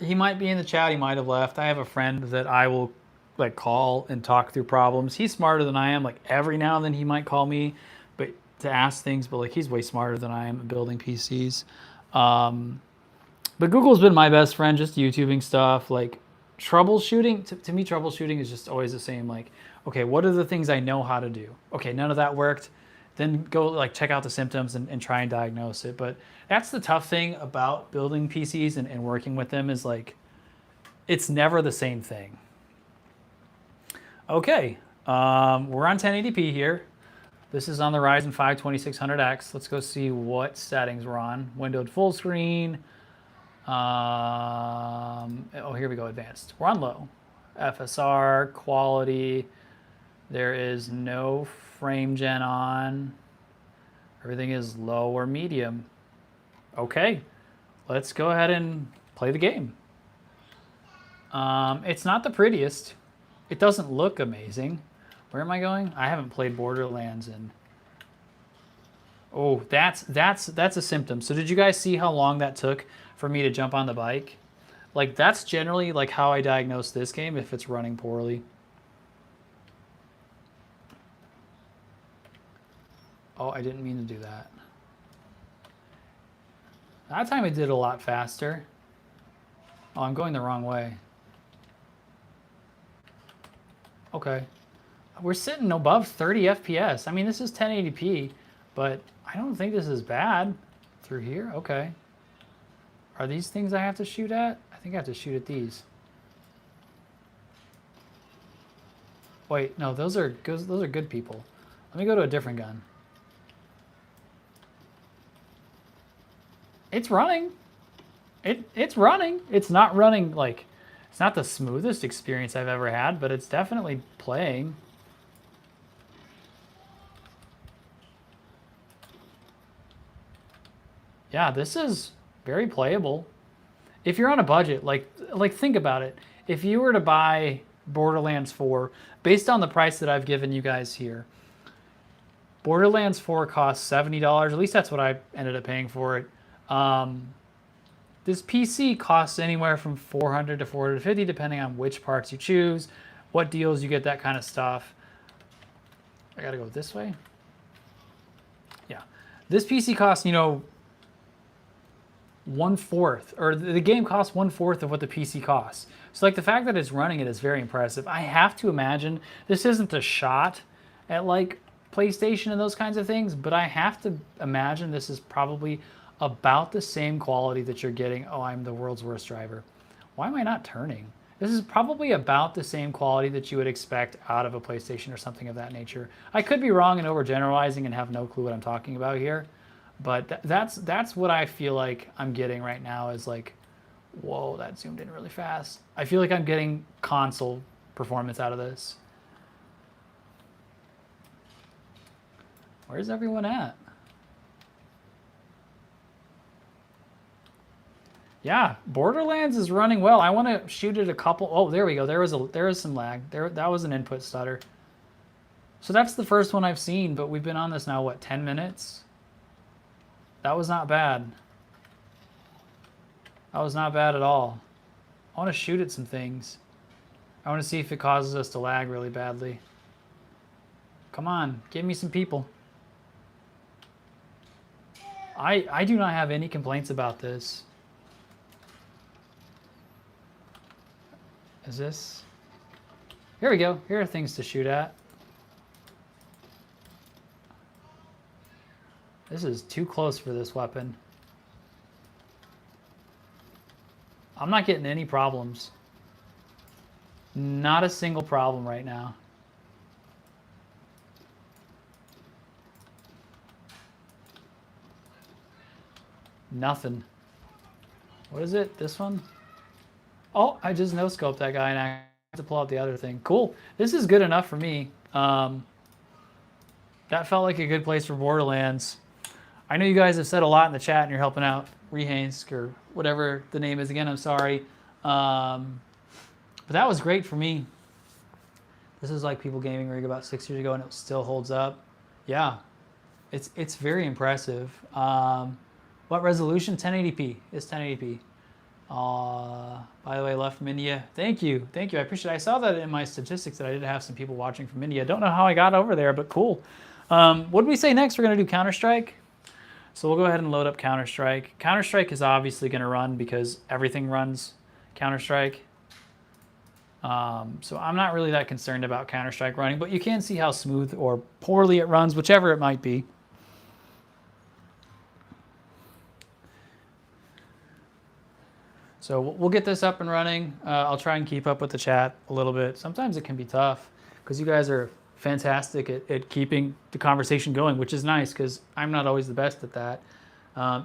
he might be in the chat. He might have left. I have a friend that I will like call and talk through problems. He's smarter than I am. Like every now and then he might call me, but to ask things. But like he's way smarter than I am at building PCs. But Google's been my best friend. Just YouTubing stuff like troubleshooting. To me, troubleshooting is just always the same. Like, okay, what are the things I know how to do? Okay, none of that worked. Then go like check out the symptoms and try and diagnose it. But that's the tough thing about building PCs and working with them is like, it's never the same thing. Okay, we're on 1080p here. This is on the Ryzen 5 2600X. Let's go see what settings we're on. Windowed full screen. Oh, here we go, advanced. We're on low. FSR, quality. There is no frame gen on. Everything is low or medium. Okay, let's go ahead and play the game. It's not the prettiest. It doesn't look amazing. Where am I going? I haven't played Borderlands in... Oh, that's a symptom. So did you guys see how long that took for me to jump on the bike? Like that's generally like how I diagnose this game if it's running poorly. Oh, I didn't mean to do that. That time I did it a lot faster. Oh, I'm going the wrong way. Okay. We're sitting above 30 FPS. I mean, this is 1080p, but I don't think this is bad through here. Okay. Are these things I have to shoot at? I think I have to shoot at these. Wait, no, those are good people. Let me go to a different gun. It's running. It's running. It's not running like, it's not the smoothest experience I've ever had, but it's definitely playing. Yeah, this is very playable. If you're on a budget, like think about it. If you were to buy Borderlands 4, based on the price that I've given you guys here, Borderlands 4 costs $70. At least that's what I ended up paying for it. This PC costs anywhere from $400 to $450, depending on which parts you choose, what deals you get, that kind of stuff. I gotta go this way. Yeah, this PC costs, you know, 1/4, or the game costs 1/4 of what the PC costs. So like the fact that it's running it is very impressive. I have to imagine this isn't a shot at like PlayStation and those kinds of things, but I have to imagine this is probably about the same quality that you're getting. Oh, I'm the world's worst driver. Why am I not turning? This is probably about the same quality that you would expect out of a PlayStation or something of that nature. I could be wrong and overgeneralizing and have no clue what I'm talking about here, but that's what I feel like I'm getting right now is like, whoa, that zoomed in really fast. I feel like I'm getting console performance out of this. Where's everyone at? Yeah, Borderlands is running well. I want to shoot it a couple. Oh, there we go. There is some lag. That was an input stutter. So that's the first one I've seen, but we've been on this now, what, 10 minutes? That was not bad. That was not bad at all. I want to shoot at some things. I want to see if it causes us to lag really badly. Come on, give me some people. I do not have any complaints about this. Is this? Here we go. Here are things to shoot at. This is too close for this weapon. I'm not getting any problems. Not a single problem right now. Nothing. What is it? This one? Oh, I just no-scoped that guy and I have to pull out the other thing. Cool. This is good enough for me. That felt like a good place for Borderlands. I know you guys have said a lot in the chat and you're helping out Rehansk or whatever the name is again. I'm sorry. But that was great for me. This is like People Gaming Rig about 6 years ago and it still holds up. Yeah, it's very impressive. What resolution? 1080p. It's 1080p. By the way, left from India. Thank you. Thank you. I appreciate it. I saw that in my statistics that I did have some people watching from India. Don't know how I got over there, but cool. What did we say next? We're going to do Counter-Strike. So we'll go ahead and load up Counter-Strike. Counter-Strike is obviously going to run because everything runs Counter-Strike. So I'm not really that concerned about Counter-Strike running, but you can see how smooth or poorly it runs, whichever it might be. So we'll get this up and running. I'll try and keep up with the chat a little bit. Sometimes it can be tough because you guys are fantastic at keeping the conversation going, which is nice because I'm not always the best at that.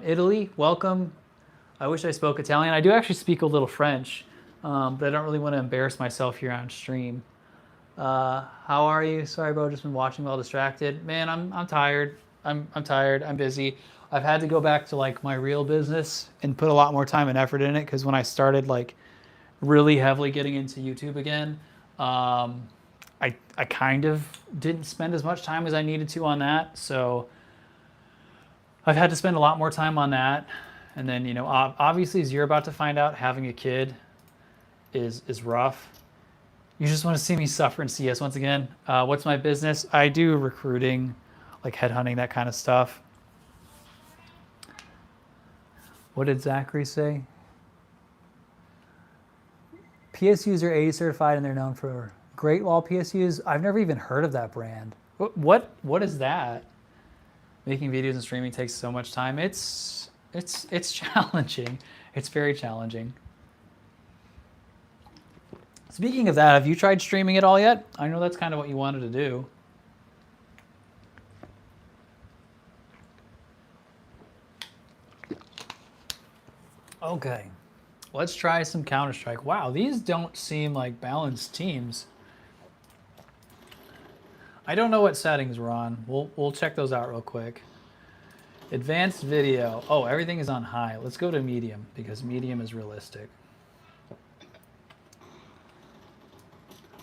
Italy, welcome. I wish I spoke Italian. I do actually speak a little French, but I don't really want to embarrass myself here on stream. How are you? Sorry, bro, just been watching while distracted. Man, I'm tired. I'm tired. I'm busy. I've had to go back to like my real business and put a lot more time and effort in it because when I started like really heavily getting into YouTube again, I kind of didn't spend as much time as I needed to on that. So I've had to spend a lot more time on that. And then, you know, obviously as you're about to find out, having a kid is rough. You just want to see me suffer in CS once again. What's my business? I do recruiting, like headhunting, that kind of stuff. What did Zachary say? PSUs are 80 certified and they're known for Great Wall PSUs. I've never even heard of that brand. What is that? Making videos and streaming takes so much time. It's challenging. It's very challenging. Speaking of that, have you tried streaming at all yet? I know that's kind of what you wanted to do. Okay, let's try some Counter-Strike. Wow, these don't seem like balanced teams. I don't know what settings we're on. We'll check those out real quick. Advanced video. Oh, everything is on high. Let's go to medium because medium is realistic.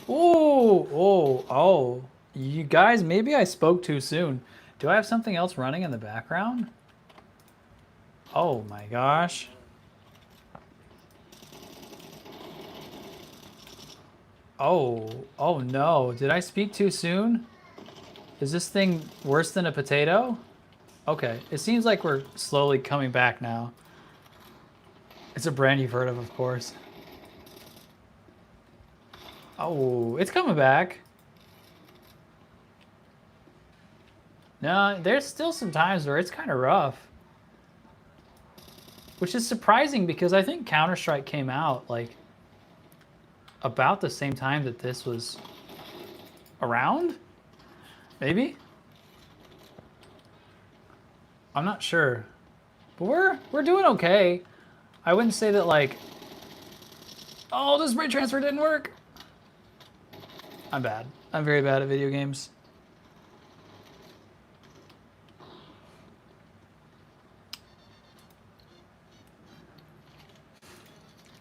Oh, you guys, maybe I spoke too soon. Do I have something else running in the background? Oh my gosh. Oh no, did I speak too soon? Is this thing worse than a potato? Okay, it seems like we're slowly coming back now. It's a brand you've heard of course. Oh, it's coming back. No, there's still some times where it's kind of rough. Which is surprising because I think Counter-Strike came out like about the same time that this was around? Maybe? I'm not sure. But we're doing okay. I wouldn't say that like, oh, this rate transfer didn't work. I'm bad. I'm very bad at video games.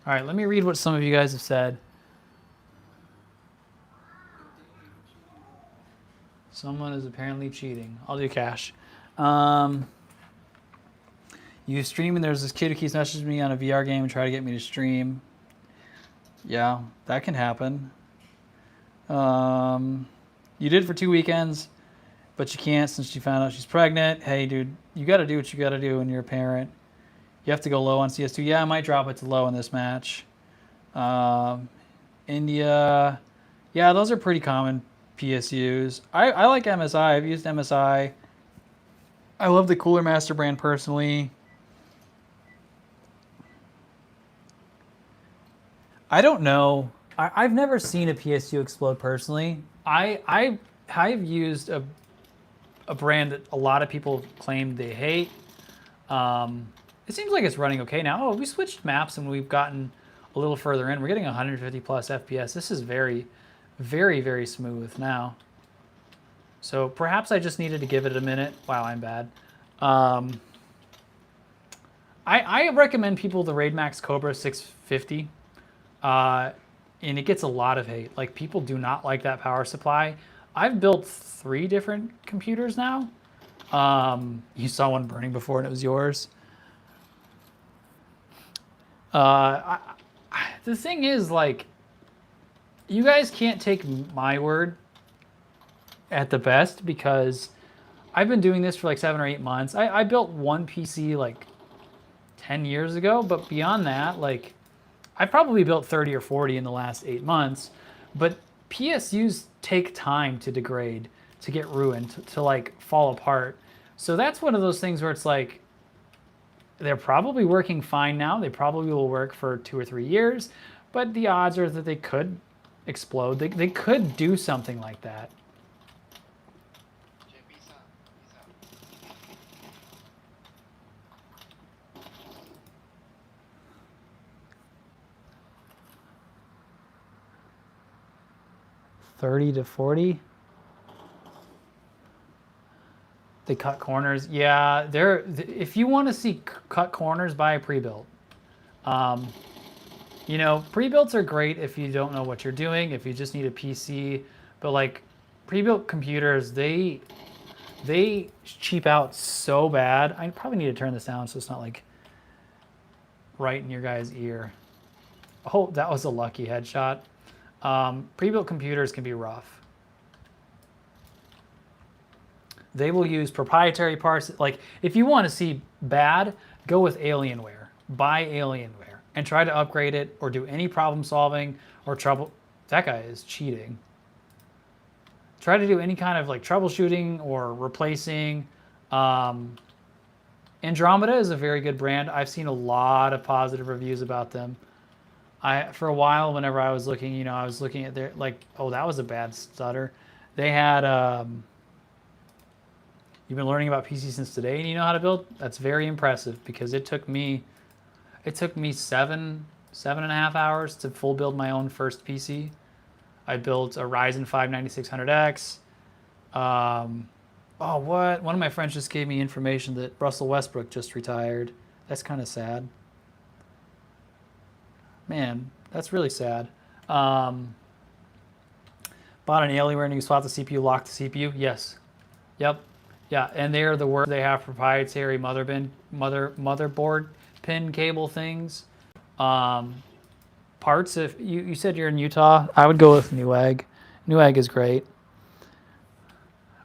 All right, let me read what some of you guys have said. Someone is apparently cheating. I'll do cash. You stream and there's this kid who keeps messaging me on a VR game and try to get me to stream. Yeah, that can happen. You did for 2 weekends, but you can't since you found out she's pregnant. Hey, dude, you got to do what you got to do when you're a parent. You have to go low on CS2. Yeah, I might drop it to low in this match. India. Yeah, those are pretty common PSUs. I like MSI. I've used MSI. I love the Cooler Master brand personally. I don't know. I've never seen a PSU explode personally. I've used a brand that a lot of people claim they hate. It seems like it's running okay now. Oh, we switched maps and we've gotten a little further in. We're getting 150 plus FPS. This is very, very, very smooth now. So perhaps I just needed to give it a minute. Wow, I'm bad. I recommend people the Raid Max Cobra 650. And it gets a lot of hate. Like, people do not like that power supply. I've built 3 different computers now. You saw one burning before and it was yours. The thing is, like, you guys can't take my word at the best, because I've been doing this for like 7 or 8 months. I built one PC like 10 years ago, but beyond that, like, I probably built 30 or 40 in the last 8 months. But PSUs take time to degrade, to get ruined, to like fall apart. So that's one of those things where it's like, they're probably working fine now. They probably will work for 2 or 3 years, but the odds are that they could explode. They could do something like that. $30 to $40. They cut corners. Yeah, they're, if you want to see cut corners, buy a pre-built. You know, pre-builts are great if you don't know what you're doing, if you just need a PC. But like, pre-built computers, they cheap out so bad. I probably need to turn this down so it's not like right in your guy's ear. Oh, that was a lucky headshot. Pre-built computers can be rough. They will use proprietary parts. Like, if you want to see bad, go with Alienware. Buy Alienware and try to upgrade it, or do any problem solving or trouble. That guy is cheating. Try to do any kind of like troubleshooting or replacing. Andromeda is a very good brand. I've seen a lot of positive reviews about them. For a while, whenever I was looking, you know, I was looking at their, like, oh, that was a bad stutter. They had, you've been learning about PC since today and you know how to build? That's very impressive, because it took me 7.5 hours to full build my own first PC. I built a Ryzen 5 9600X. Oh, what? One of my friends just gave me information that Russell Westbrook just retired. That's kind of sad. Man, that's really sad. Bought an Alienware and you swap the CPU, lock the CPU? Yes. Yep. Yeah, and they have proprietary motherboard pin cable things. Parts, if you said you're in Utah, I would go with Newegg. Newegg is great.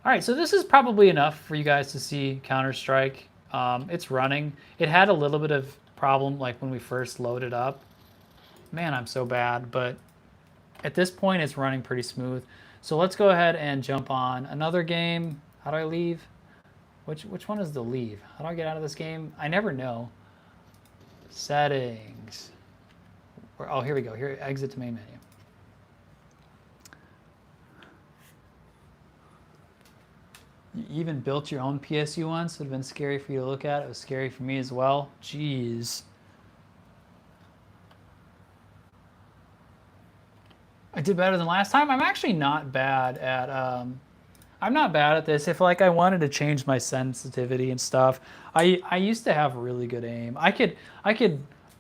All right, so this is probably enough for you guys to see Counter-Strike. It's running. It had a little bit of problem like when we first loaded up. Man, I'm so bad, but at this point it's running pretty smooth. So let's go ahead and jump on another game. How do I leave? Which one is the leave? How do I get out of this game? I never know. Settings. Oh, here we go. Here, exit to main menu. You even built your own PSU once? It would have been scary for you to look at. It was scary for me as well. Jeez. I did better than last time. I'm actually not bad at I'm not bad at this. If like I wanted to change my sensitivity and stuff, I used to have really good aim. I could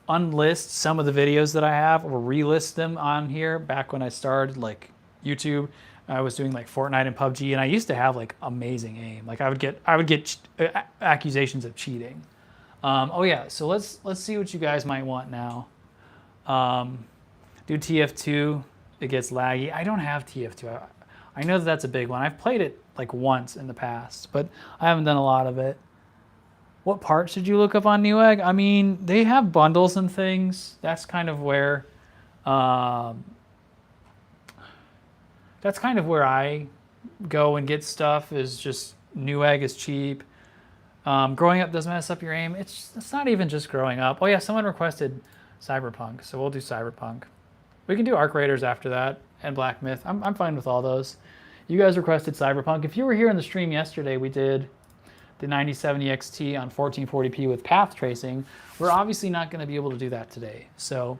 unlist some of the videos that I have or relist them on here back when I started like YouTube. I was doing like Fortnite and PUBG, and I used to have like amazing aim. Like I would get accusations of cheating. Oh yeah, so let's see what you guys might want now. Do TF2. It gets laggy. I don't have TF2. I know that that's a big one. I've played it like once in the past, but I haven't done a lot of it. What parts did you look up on Newegg? I mean, they have bundles and things. That's kind of where I go and get stuff, is just Newegg is cheap. Growing up does mess up your aim. It's not even just growing up. Oh yeah, someone requested Cyberpunk, so we'll do Cyberpunk. We can do Arc Raiders after that, and Black Myth. I'm fine with all those. You guys requested Cyberpunk. If you were here in the stream yesterday, we did the 9070 XT on 1440p with path tracing. We're obviously not going to be able to do that today. So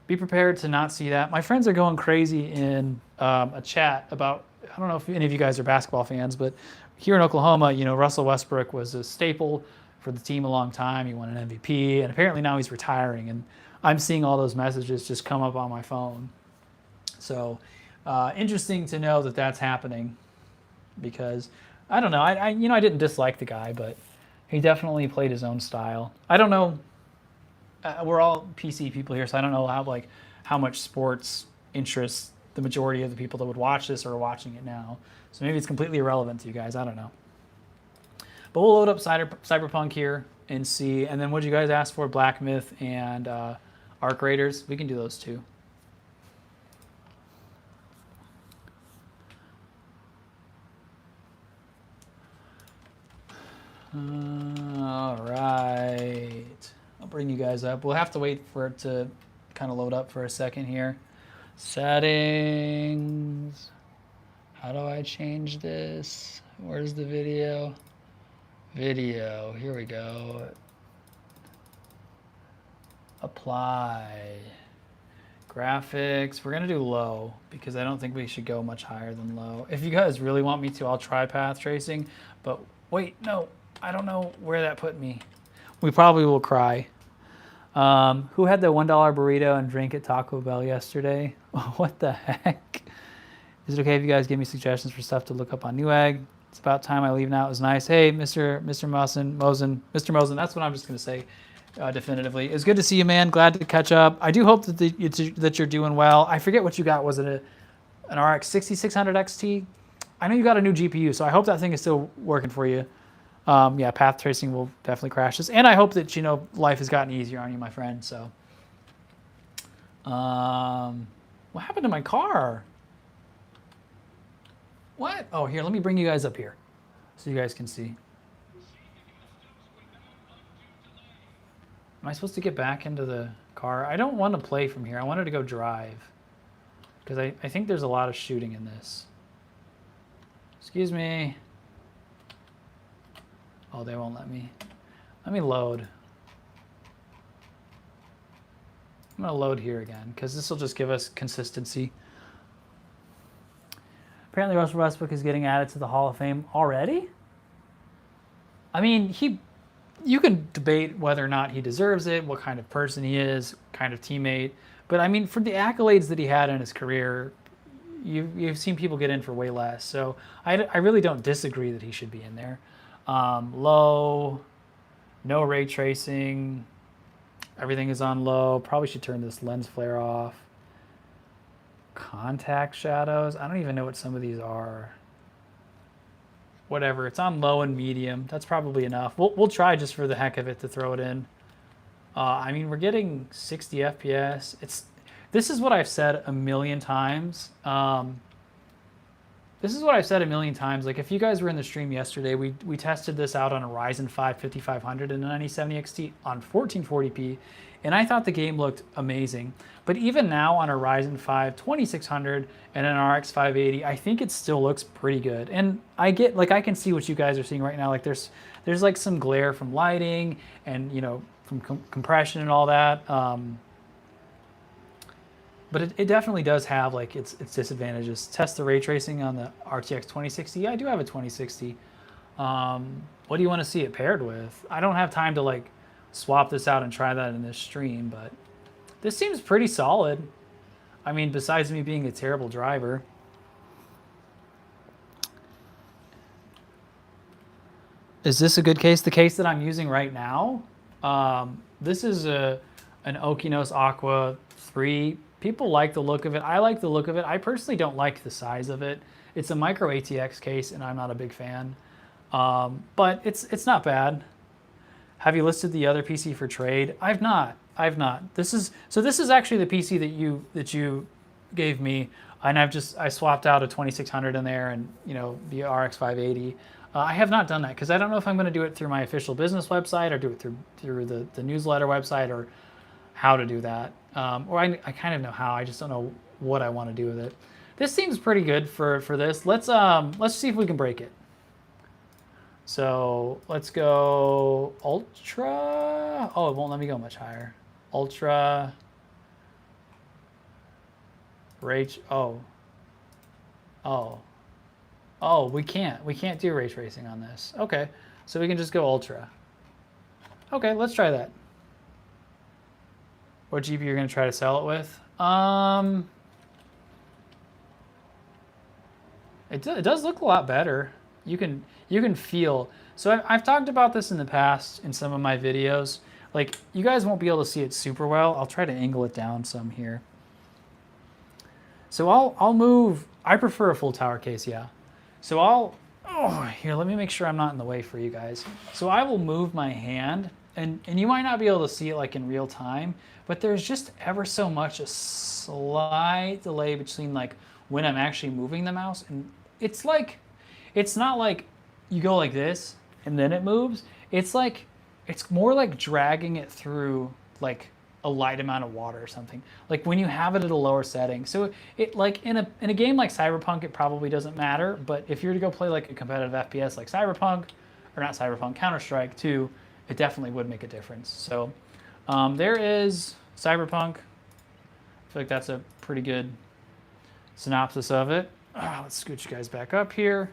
be prepared to not see that. My friends are going crazy in a chat about, I don't know if any of you guys are basketball fans, but here in Oklahoma, you know, Russell Westbrook was a staple for the team a long time. He won an MVP, and apparently now he's retiring. And I'm seeing all those messages just come up on my phone. So interesting to know that that's happening, because I don't know. I didn't dislike the guy, but he definitely played his own style. I don't know. We're all PC people here, so I don't know how much sports interests the majority of the people that would watch this are watching it now. So maybe it's completely irrelevant to you guys. I don't know. But we'll load up Cyberpunk here and see. And then what did you guys ask for? Black Myth and Arc Raiders. We can do those too. All right. I'll bring you guys up. We'll have to wait for it to kind of load up for a second here. Settings. How do I change this? Where's the video? Video. Here we go. Apply. Graphics. We're going to do low because I don't think we should go much higher than low. If you guys really want me to, I'll try path tracing. But wait, no. I don't know where that put me. We probably will cry. Who had the $1 burrito and drink at Taco Bell yesterday? What the heck? Is it okay if you guys give me suggestions for stuff to look up on Newegg? It's about time I leave now. It was nice. Hey, Mr. Mosen, that's what I'm just going to say definitively. It's good to see you, man. Glad to catch up. I do hope that you're doing well. I forget what you got. Was it an RX 6600 XT? I know you got a new GPU, so I hope that thing is still working for you. Yeah, path tracing will definitely crash this. And I hope that, you know, life has gotten easier on you, my friend. So, what happened to my car? What? Oh, here, let me bring you guys up here so you guys can see. Am I supposed to get back into the car? I don't want to play from here. I wanted to go drive because I think there's a lot of shooting in this. Excuse me. Oh, they won't let me. Let me load. I'm going to load here again because this will just give us consistency. Apparently Russell Westbrook is getting added to the Hall of Fame already? I mean, you can debate whether or not he deserves it, what kind of person he is, kind of teammate. But I mean, for the accolades that he had in his career, you've seen people get in for way less. So I really don't disagree that he should be in there. Low, no ray tracing, everything is on low. Probably should turn this lens flare off. Contact shadows, I don't even know what some of these are. Whatever, it's on low and medium. That's probably enough. We'll try just for the heck of it to throw it in. I mean, we're getting 60 FPS. This is what I've said a million times. This is what I've said a million times. Like, if you guys were in the stream yesterday, we tested this out on a Ryzen 5 5500 and a 9070 XT on 1440p, and I thought the game looked amazing. But even now on a Ryzen 5 2600 and an RX 580, I think it still looks pretty good. And I can see what you guys are seeing right now. Like, there's like some glare from lighting and, you know, from compression and all that. But it definitely does have like its disadvantages. Test the ray tracing on the RTX 2060. Yeah, I do have a 2060. What do you want to see it paired with? I don't have time to like swap this out and try that in this stream, but this seems pretty solid. I mean, besides me being a terrible driver. Is this a good case? The case that I'm using right now, this is an Okinos Aqua 3. People like the look of it. I like the look of it. I personally don't like the size of it. It's a micro ATX case, and I'm not a big fan. But it's not bad. Have you listed the other PC for trade? I've not. This is actually the PC that you gave me, and I swapped out a 2600 in there, and you know, the RX 580. I have not done that because I don't know if I'm going to do it through my official business website or do it through the newsletter website, or how to do that. Or I kind of know how, I just don't know what I want to do with it. This seems pretty good for this. Let's see if we can break it. So let's go Ultra. Oh, it won't let me go much higher. Ultra. Oh. Oh, we can't do ray tracing on this. Okay, so we can just go ultra. Okay, let's try that. What GPU you're gonna try to sell it with? It does look a lot better. You can feel. So I've talked about this in the past in some of my videos. Like, you guys won't be able to see it super well. I'll try to angle it down some here. So I'll move. I prefer a full tower case, yeah. So here, let me make sure I'm not in the way for you guys. So I will move my hand, and you might not be able to see it like in real time, but there's just ever so much a slight delay between like when I'm actually moving the mouse, and it's like, it's not like you go like this and then it moves. It's like, it's more like dragging it through like a light amount of water or something. Like when you have it at a lower setting. So it like in a game like Cyberpunk, it probably doesn't matter. But if you're to go play like a competitive FPS like Cyberpunk, or not Cyberpunk, Counter-Strike 2, it definitely would make a difference. So there is Cyberpunk. I feel like that's a pretty good synopsis of it. Let's scoot you guys back up here.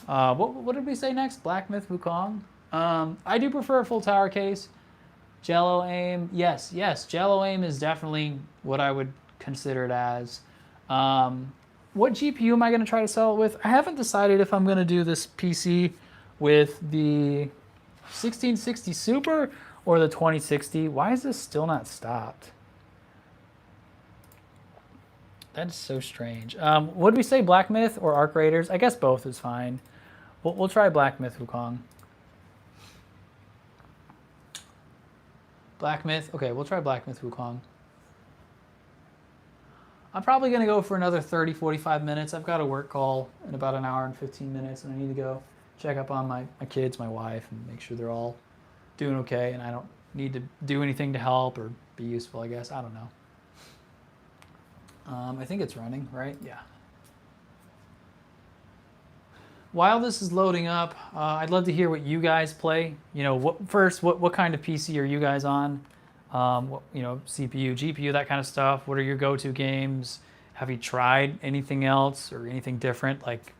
What did we say next? Black Myth Wukong. I do prefer a full tower case. Jello aim, yes, Jello aim is definitely what I would consider it as. What GPU am I going to try to sell it with? I haven't decided if I'm going to do this PC with the 1660 Super or the 2060. Why is this still not stopped? That's so strange. Would we say Black Myth or Arc Raiders? I guess both is fine. We'll try Black Myth Wukong. Black Myth. Okay, we'll try Black Myth Wukong. I'm probably going to go for another 30, 45 minutes. I've got a work call in about an hour and 15 minutes, and I need to go check up on my kids, my wife, and make sure they're all doing okay, and I don't need to do anything to help or be useful, I guess. I don't know. I think it's running, right? Yeah. While this is loading up, I'd love to hear what you guys play. You know, what kind of PC are you guys on? CPU, GPU, that kind of stuff. What are your go-to games? Have you tried anything else or anything different? Like,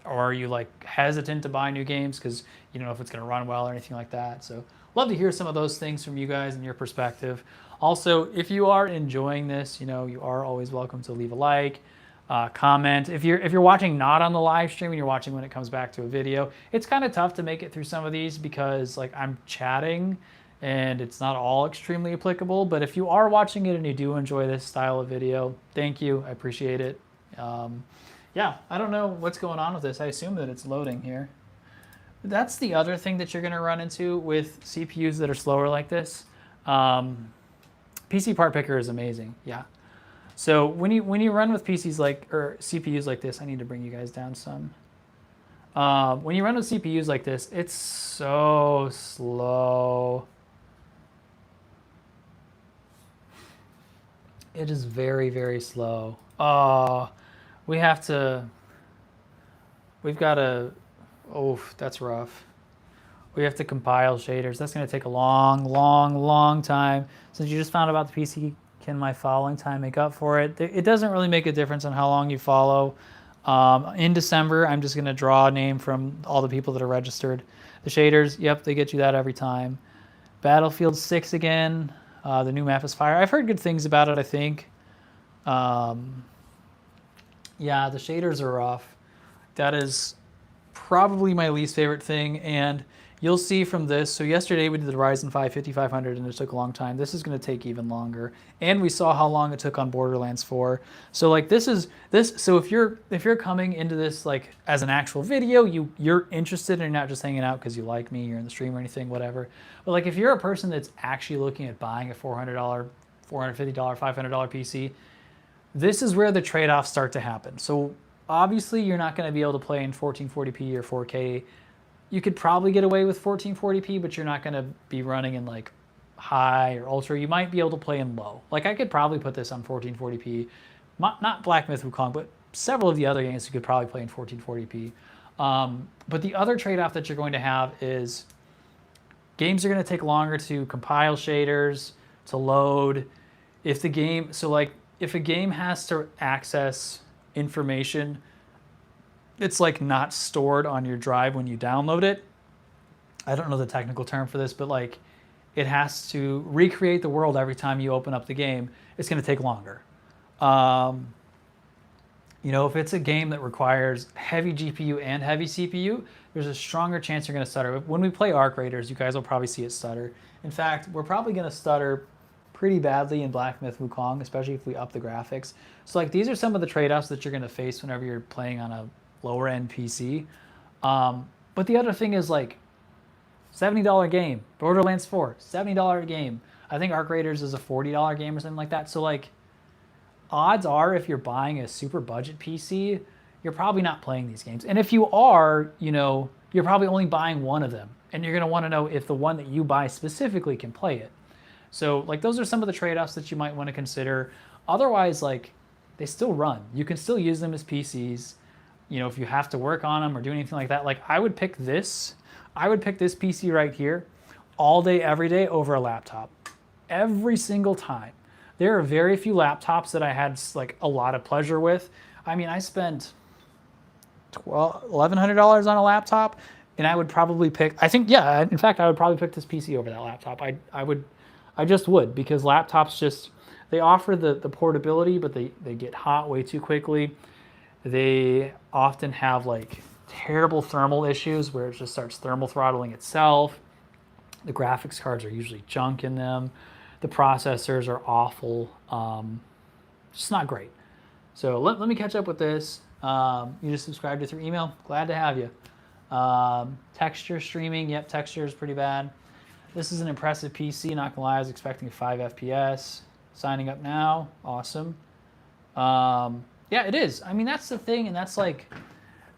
or are you like hesitant to buy new games because you don't know if it's going to run well or anything like that? So, love to hear some of those things from you guys and your perspective. Also, if you are enjoying this, you know, you are always welcome to leave a like. Comment. If you're watching not on the live stream and you're watching when it comes back to a video, it's kind of tough to make it through some of these because like I'm chatting and it's not all extremely applicable. But if you are watching it and you do enjoy this style of video, thank you. I appreciate it. Yeah, I don't know what's going on with this. I assume that it's loading here. That's the other thing that you're going to run into with CPUs that are slower like this. PC Part Picker is amazing. Yeah. So when you run with PCs like or CPUs like this, I need to bring you guys down some. When you run with CPUs like this, it's so slow. It is very, very slow. We've got to, that's rough. We have to compile shaders. That's going to take a long time. Since you just found about the PC, can my following time make up for it? It doesn't really make a difference on how long you follow. In December, I'm just going to draw a name from all the people that are registered. The shaders, yep, they get you that every time. Battlefield 6 again. The new map is fire. I've heard good things about it, I think. Yeah, the shaders are rough. That is probably my least favorite thing, and you'll see from this. So yesterday we did the Ryzen 5 5500 and it took a long time. This is going to take even longer. And we saw how long it took on Borderlands 4. So like so if you're coming into this like as an actual video, you're interested and you're not just hanging out because you like me, you're in the stream or anything, whatever. But like if you're a person that's actually looking at buying a $400, $450, $500 PC, this is where the trade-offs start to happen. So obviously you're not going to be able to play in 1440p or 4K. You could probably get away with 1440p, but you're not going to be running in like high or ultra. You might be able to play in low. Like I could probably put this on 1440p, not Black Myth Wukong, but several of the other games you could probably play in 1440p. But the other trade-off that you're going to have is games are going to take longer to compile shaders, to load. If the game, so like if a game has to access information, it's like not stored on your drive when you download it. I don't know the technical term for this, but like it has to recreate the world every time you open up the game. It's going to take longer. You know, if it's a game that requires heavy GPU and heavy CPU, there's a stronger chance you're going to stutter. When we play Arc Raiders, you guys will probably see it stutter. In fact, we're probably going to stutter pretty badly in Black Myth Wukong, especially if we up the graphics. So like these are some of the trade-offs that you're going to face whenever you're playing on a lower end PC. But the other thing is like $70 game, Borderlands 4, $70 game. I think Arc Raiders is a $40 game or something like that. So like odds are if you're buying a super budget PC, you're probably not playing these games. And if you are, you know, you're probably only buying one of them. And you're going to want to know if the one that you buy specifically can play it. So like those are some of the trade-offs that you might want to consider. Otherwise, like they still run. You can still use them as PCs. You know, if you have to work on them or do anything like that, like I would pick this PC right here all day, every day over a laptop. Every single time. There are very few laptops that I had like a lot of pleasure with. I mean, I spent $1,100 on a laptop, and I would probably pick, I think, yeah, in fact, I would probably pick this PC over that laptop. I just would, because laptops just, they offer the portability, but they get hot way too quickly. They often have like terrible thermal issues where it just starts thermal throttling itself. The graphics cards are usually junk in them. The processors are awful. Just not great. So let me catch up with this. You just subscribed to through email. Glad to have you. Texture streaming. Yep, texture is pretty bad. This is an impressive PC. Not gonna lie, I was expecting 5 FPS. Signing up now. Awesome. Yeah, it is. I mean, that's the thing, and that's like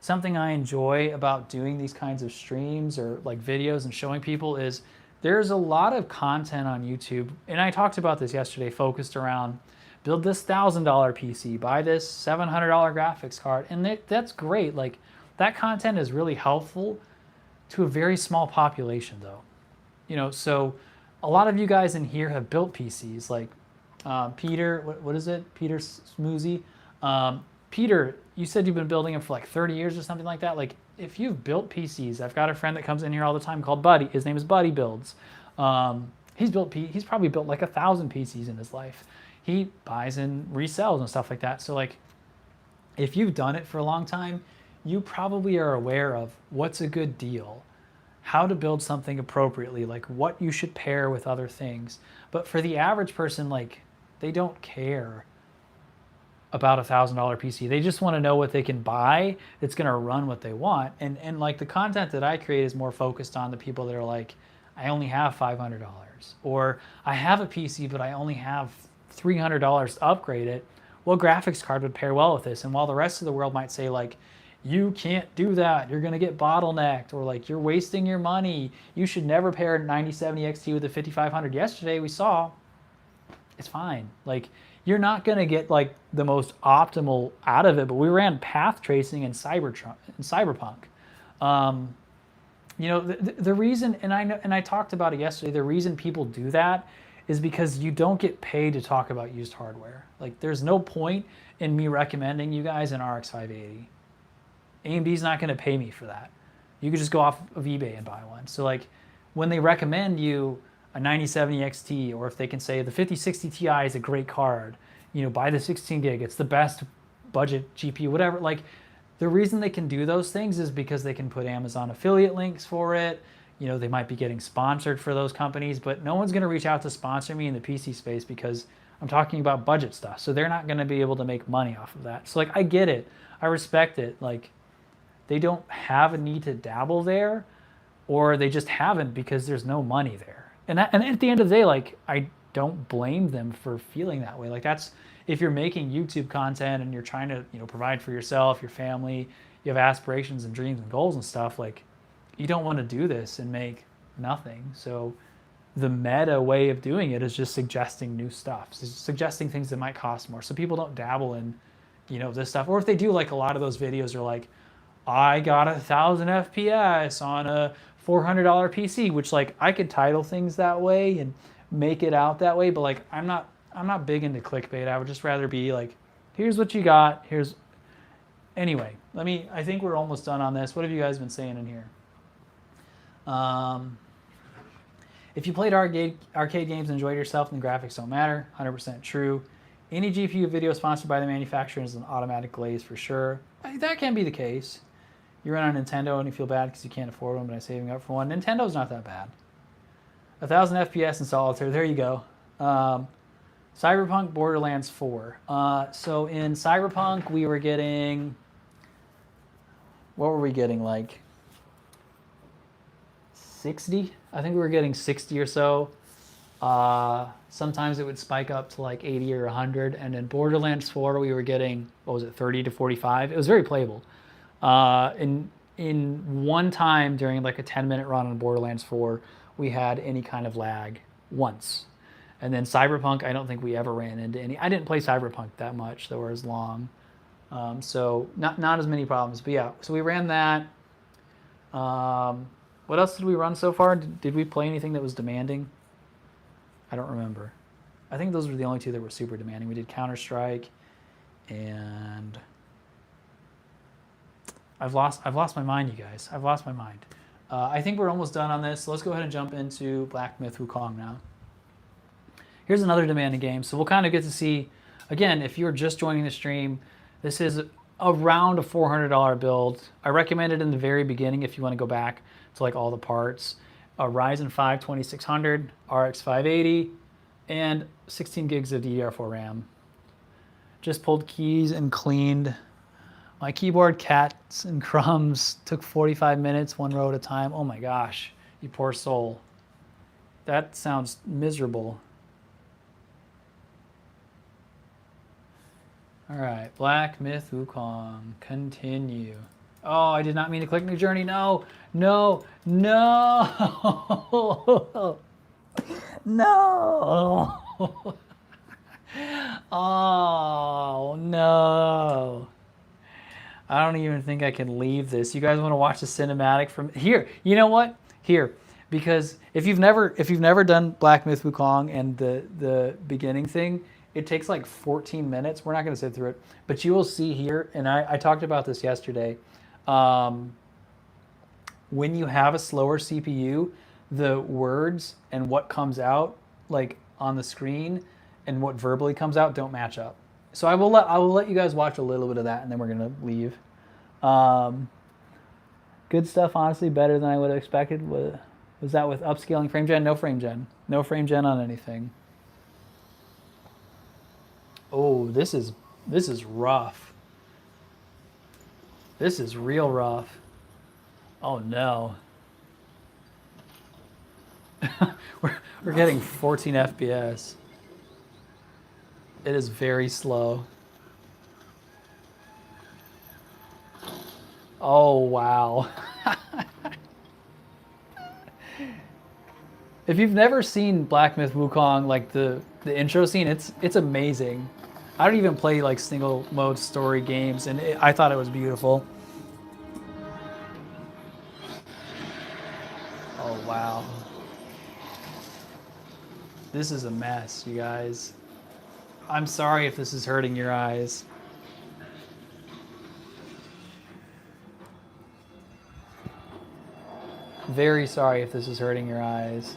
something I enjoy about doing these kinds of streams or like videos and showing people is there's a lot of content on YouTube, and I talked about this yesterday, focused around build this $1,000 PC, buy this $700 graphics card, and that's great. Like that content is really helpful to a very small population, though. You know, so a lot of you guys in here have built PCs, like Peter. What is it? Peter Smoozy. Peter, you said you've been building them for like 30 years or something like that. Like if you've built PCs, I've got a friend that comes in here all the time called Buddy. His name is Buddy Builds. He's probably built like 1,000 PCs in his life. He buys and resells and stuff like that. So like if you've done it for a long time, you probably are aware of what's a good deal, how to build something appropriately, like what you should pair with other things. But for the average person, like they don't care about $1,000 PC. They just want to know what they can buy that's going to run what they want. And like the content that I create is more focused on the people that are like, I only have $500, or I have a PC, but I only have $300 to upgrade it. Well, graphics card would pair well with this. And while the rest of the world might say like, you can't do that, you're going to get bottlenecked, or like you're wasting your money, you should never pair a 9070 XT with a 5500. Yesterday we saw it's fine. Like you're not going to get like the most optimal out of it, but we ran path tracing in Cyberpunk. You know, the reason, and I talked about it yesterday, the reason people do that is because you don't get paid to talk about used hardware. Like there's no point in me recommending you guys an RX 580. AMD's not going to pay me for that. You could just go off of eBay and buy one. So like when they recommend you a 9070 XT, or if they can say the 5060 Ti is a great card, you know, buy the 16 gig, it's the best budget GPU, whatever. Like the reason they can do those things is because they can put Amazon affiliate links for it. You know, they might be getting sponsored for those companies, but no one's going to reach out to sponsor me in the PC space because I'm talking about budget stuff. So they're not going to be able to make money off of that. So like, I get it. I respect it. Like they don't have a need to dabble there, or they just haven't because there's no money there. And at the end of the day, like I don't blame them for feeling that way. Like that's, if you're making YouTube content and you're trying to, you know, provide for yourself, your family, you have aspirations and dreams and goals and stuff, like you don't want to do this and make nothing. So the meta way of doing it is just suggesting new stuff, suggesting things that might cost more. So people don't dabble in, you know, this stuff. Or if they do, like a lot of those videos are like, I got 1,000 FPS on a $400 PC, which like I could title things that way and make it out that way, but like I'm not I'm not big into clickbait. I would just rather be like, here's what you got. Here's anyway. I think we're almost done on this. What have you guys been saying in here? If you played arcade games and enjoyed yourself, then graphics don't matter. 100% true. Any GPU video sponsored by the manufacturer is an automatic glaze for sure. That can be the case. You run on Nintendo and you feel bad because you can't afford one by saving up for one. Nintendo's not that bad. 1,000 FPS in solitaire. There you go. Cyberpunk Borderlands 4. So in Cyberpunk, we were getting... What were we getting, like 60? I think we were getting 60 or so. Sometimes it would spike up to like 80 or 100. And in Borderlands 4, we were getting, what was it, 30 to 45? It was very playable. In one time during like a 10-minute run on Borderlands 4, we had any kind of lag once. And then Cyberpunk, I don't think we ever ran into any. I didn't play Cyberpunk that much, though, or as long. So not as many problems. But yeah, so we ran that. What else did we run so far? Did we play anything that was demanding? I don't remember. I think those were the only two that were super demanding. We did Counter-Strike, and I've lost my mind, you guys. I've lost my mind. I think we're almost done on this. So let's go ahead and jump into Black Myth Wukong now. Here's another demanding game. So we'll kind of get to see, again, if you're just joining the stream, this is around a $400 build. I recommend it in the very beginning if you want to go back to like all the parts. A Ryzen 5 2600, RX 580, and 16 gigs of DDR4 RAM. Just pulled keys and cleaned my keyboard. Cats and crumbs. Took 45 minutes, one row at a time. Oh my gosh, you poor soul. That sounds miserable. All right, Black Myth Wukong, continue. Oh, I did not mean to click New Journey. No, no, no, no. Oh, no. I don't even think I can leave this. You guys want to watch the cinematic from here? You know what? Here, because if you've never done Black Myth Wukong and the beginning thing, it takes like 14 minutes. We're not going to sit through it, but you will see here, and I talked about this yesterday. When you have a slower CPU, the words and what comes out like on the screen and what verbally comes out don't match up. So I will let you guys watch a little bit of that, and then we're gonna leave. Good stuff, honestly, better than I would have expected. Was that with upscaling frame gen? No frame gen. No frame gen on anything. Oh, this is rough. This is real rough. Oh no. we're getting 14 FPS. It is very slow. Oh wow. If you've never seen Black Myth Wukong, like the intro scene, it's amazing. I don't even play like single mode story games, and I thought it was beautiful. Oh wow. This is a mess, you guys. I'm sorry if this is hurting your eyes. Very sorry if this is hurting your eyes.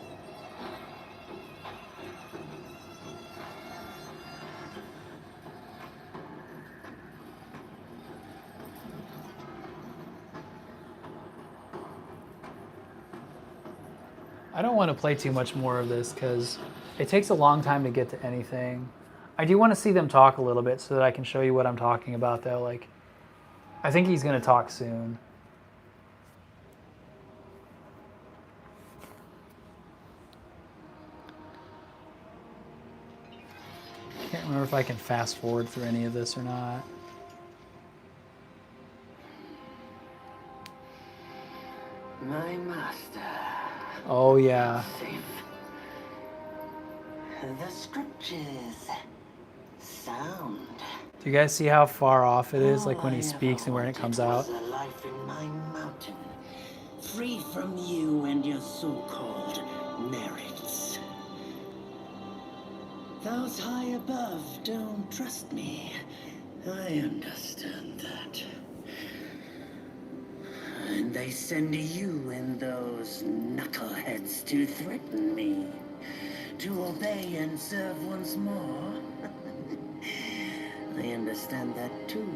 I don't want to play too much more of this because it takes a long time to get to anything. I do want to see them talk a little bit so that I can show you what I'm talking about, though. Like, I think he's going to talk soon. Can't remember if I can fast forward through any of this or not. My master. Oh yeah. Safe. The scriptures sound. Do you guys see how far off it is, like when he speaks and when it comes out? A life in my mountain, free from you and your so-called merits. Those high above don't trust me. I understand that. And they send you and those knuckleheads to threaten me. To obey and serve once more. I understand that too.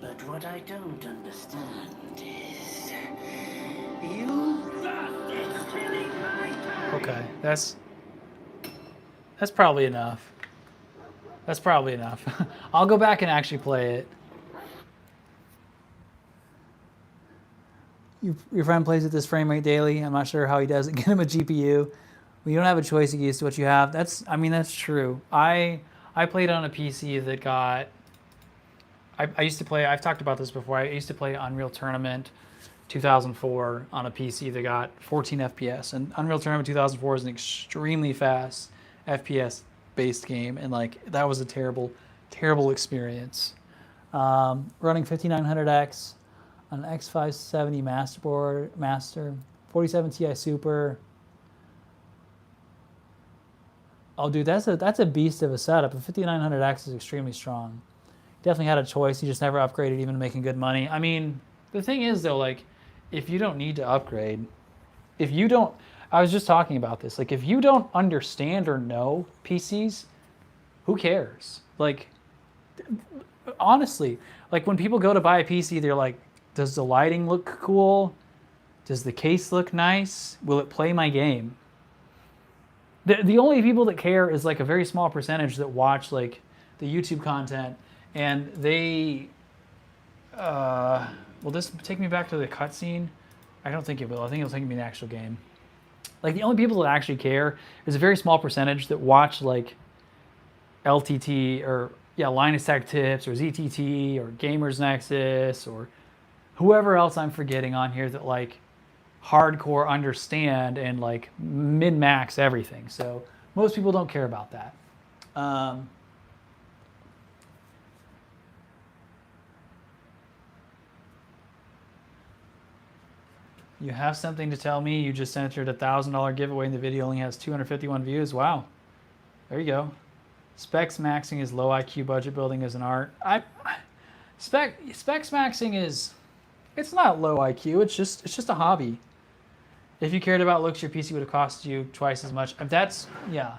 But what I don't understand is... you bastards killing my time! Okay, that's probably enough. That's probably enough. I'll go back and actually play it. Your friend plays at this frame rate daily. I'm not sure how he does it. Get him a GPU. When you don't have a choice, you get used to what you have. That's true. I played on a PC that got... I used to play... I've talked about this before. I used to play Unreal Tournament 2004 on a PC that got 14 FPS. And Unreal Tournament 2004 is an extremely fast FPS-based game. And like that was a terrible, terrible experience. Running 5900X on an X570 Master, 47 Ti Super. Oh, dude, that's a beast of a setup. A 5900X is extremely strong. Definitely had a choice. You just never upgraded, even making good money. I mean, the thing is, though, like, if you don't need to upgrade, if you don't, I was just talking about this, like, if you don't understand or know PCs, who cares? Like, honestly, like, when people go to buy a PC, they're like, does the lighting look cool? Does the case look nice? Will it play my game? The only people that care is like a very small percentage that watch like the YouTube content, and they will this take me back to the cutscene? I don't think it will. I think it'll take me to the actual game. Like the only people that actually care is a very small percentage that watch like LTT or Linus Tech Tips or ZTT or Gamers Nexus or whoever else I'm forgetting on here that like hardcore understand and like min-max everything. So most people don't care about that. You have something to tell me? You just entered a $1,000 giveaway and the video only has 251 views. Wow. There you go. Specs maxing is low IQ, budget building is an art. Specs maxing is, it's not low IQ, it's just a hobby. If you cared about looks, your PC would have cost you twice as much. That's, yeah.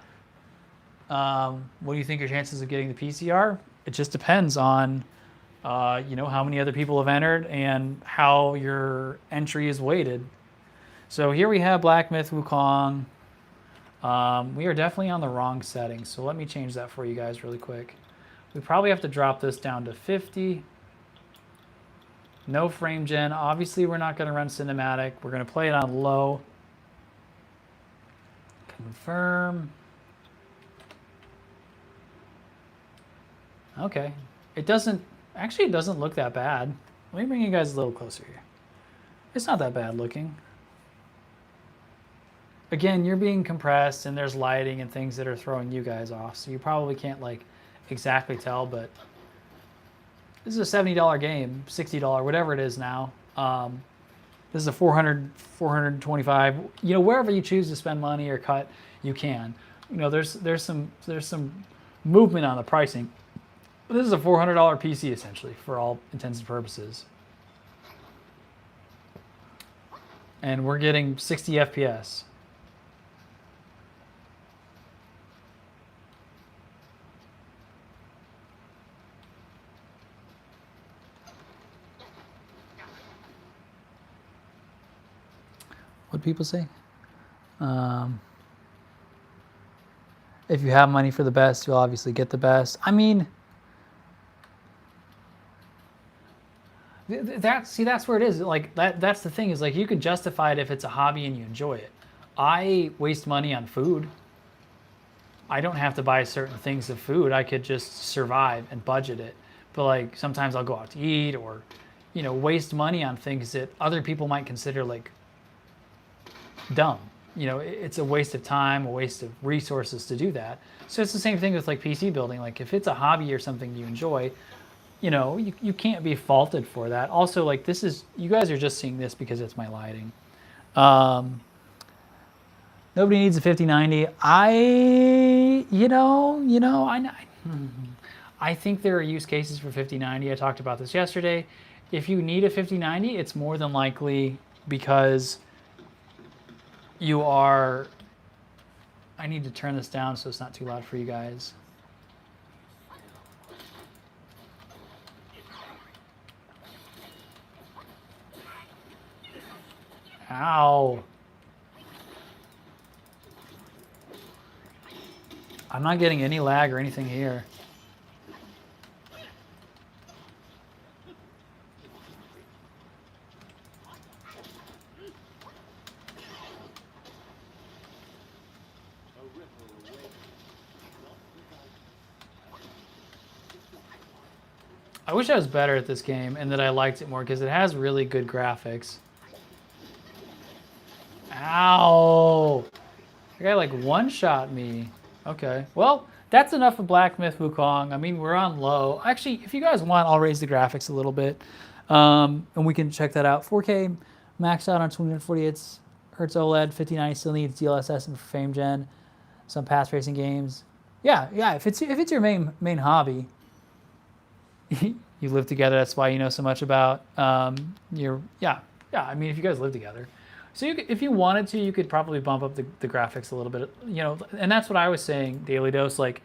What do you think your chances of getting the PC are? It just depends on, how many other people have entered and how your entry is weighted. So here we have Black Myth Wukong. We are definitely on the wrong setting, so let me change that for you guys really quick. We probably have to drop this down to 50. No frame gen. Obviously, we're not going to run cinematic. We're going to play it on low. Confirm. Okay. It doesn't look that bad. Let me bring you guys a little closer here. It's not that bad looking. Again, you're being compressed and there's lighting and things that are throwing you guys off. So you probably can't like exactly tell, but this is a $70 game, $60, whatever it is now. This is a 425. Wherever you choose to spend money or cut, you can. There's some movement on the pricing. But this is a $400 PC essentially for all intents and purposes. And we're getting 60 FPS. What people say? If you have money for the best, you'll obviously get the best. I mean, that's where it is. Like that's the thing is like you can justify it if it's a hobby and you enjoy it. I waste money on food. I don't have to buy certain things of food. I could just survive and budget it. But like sometimes I'll go out to eat or, waste money on things that other people might consider like dumb. It's a waste of time, a waste of resources to do that. So it's the same thing with like PC building. Like if it's a hobby or something you enjoy, you can't be faulted for that. Also, like you guys are just seeing this because it's my lighting. Nobody needs a 5090. I think there are use cases for 5090. I talked about this yesterday. If you need a 5090, it's more than likely because you are... I need to turn this down so it's not too loud for you guys. Ow. I'm not getting any lag or anything here. I wish I was better at this game and that I liked it more because it has really good graphics. Ow! The guy like one-shot me. Okay, well, that's enough of Black Myth Wukong. I mean, we're on low. Actually, if you guys want, I'll raise the graphics a little bit. And we can check that out. 4K maxed out on 248 Hz OLED. 5090 still needs DLSS and frame gen. Some path tracing games. Yeah. If it's your main hobby, you live together. That's why you know so much about your. Yeah. I mean, if you guys live together, so if you wanted to, you could probably bump up the graphics a little bit. And that's what I was saying. Daily Dose. Like,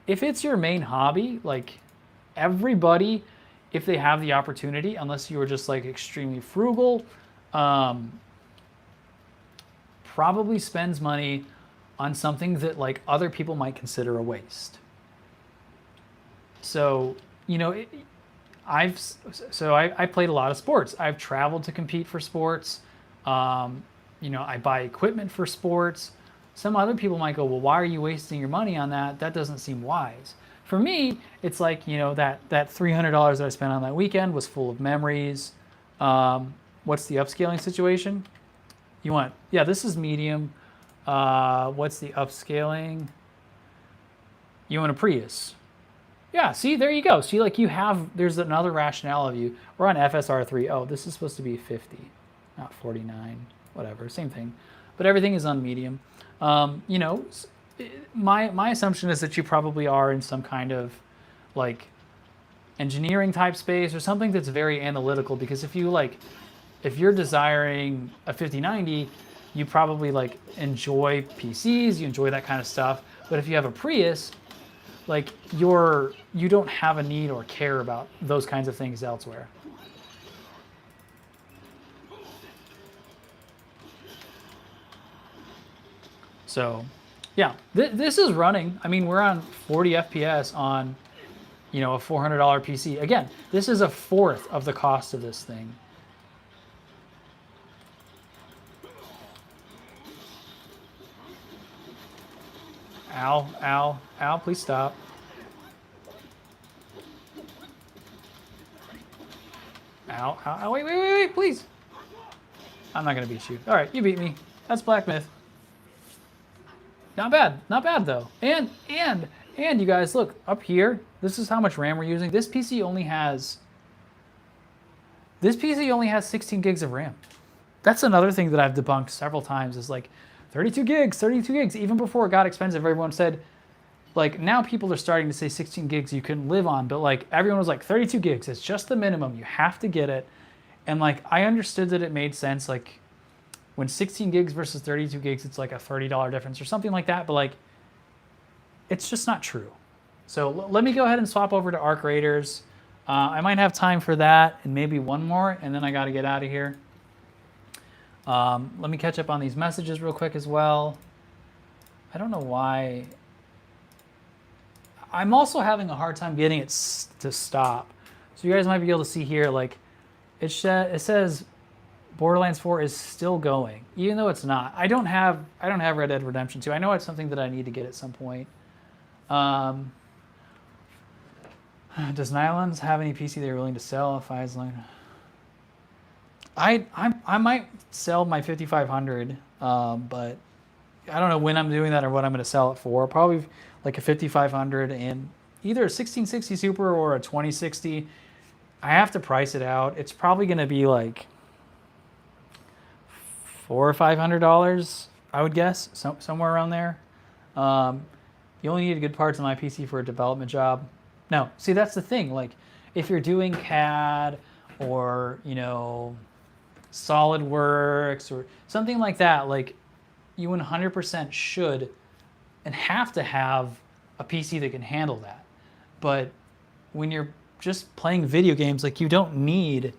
if it's your main hobby, like everybody, if they have the opportunity, unless you were just like extremely frugal, probably spends money on something that like other people might consider a waste. So, I played a lot of sports. I've traveled to compete for sports. I buy equipment for sports. Some other people might go, well, why are you wasting your money on that? That doesn't seem wise. For me, it's like, that $300 that I spent on that weekend was full of memories. What's the upscaling situation? This is medium. What's the upscaling? You want a Prius. Yeah, see, there you go. See, like there's another rationale of you. We're on FSR3. Oh, this is supposed to be 50, not 49, whatever, same thing. But everything is on medium. My assumption is that you probably are in some kind of like engineering type space or something that's very analytical, because if you're desiring a 5090, you probably like enjoy PCs, you enjoy that kind of stuff. But if you have a Prius, like you don't have a need or care about those kinds of things elsewhere. So, yeah, this is running. I mean, we're on 40 FPS on, a $400 PC. Again, this is a fourth of the cost of this thing. Ow, please stop. Ow, wait, please. I'm not gonna beat you. All right, you beat me. That's Black Myth. Not bad though. And you guys, look, up here, this is how much RAM we're using. This PC only has 16 gigs of RAM. That's another thing that I've debunked several times, is like 32 gigs. Even before it got expensive, everyone said, like, now people are starting to say 16 gigs you can live on, but like everyone was like 32 gigs, it's just the minimum, you have to get it. And like, I understood that it made sense, like when 16 gigs versus 32 gigs, it's like a $30 difference or something like that, but like, it's just not true. So let me go ahead and swap over to Arc Raiders. I might have time for that and maybe one more, and then I got to get out of here. Let me catch up on these messages real quick as well. I don't know why. I'm also having a hard time getting it to stop. So you guys might be able to see here, like it says Borderlands 4 is still going, even though it's not. I don't have Red Dead Redemption 2. I know it's something that I need to get at some point. Does Nylons have any PC they're willing to sell if I might sell my 5500, but I don't know when I'm doing that or what I'm going to sell it for. Probably like a 5500 and either a 1660 Super or a 2060. I have to price it out. It's probably going to be like $400 or $500. I would guess, somewhere around there. You only need good parts on my PC for a development job. No, see, that's the thing. Like, if you're doing CAD or, you know, SolidWorks or something like that, like, you 100% should and have to have a PC that can handle that. But when you're just playing video games, like, you don't need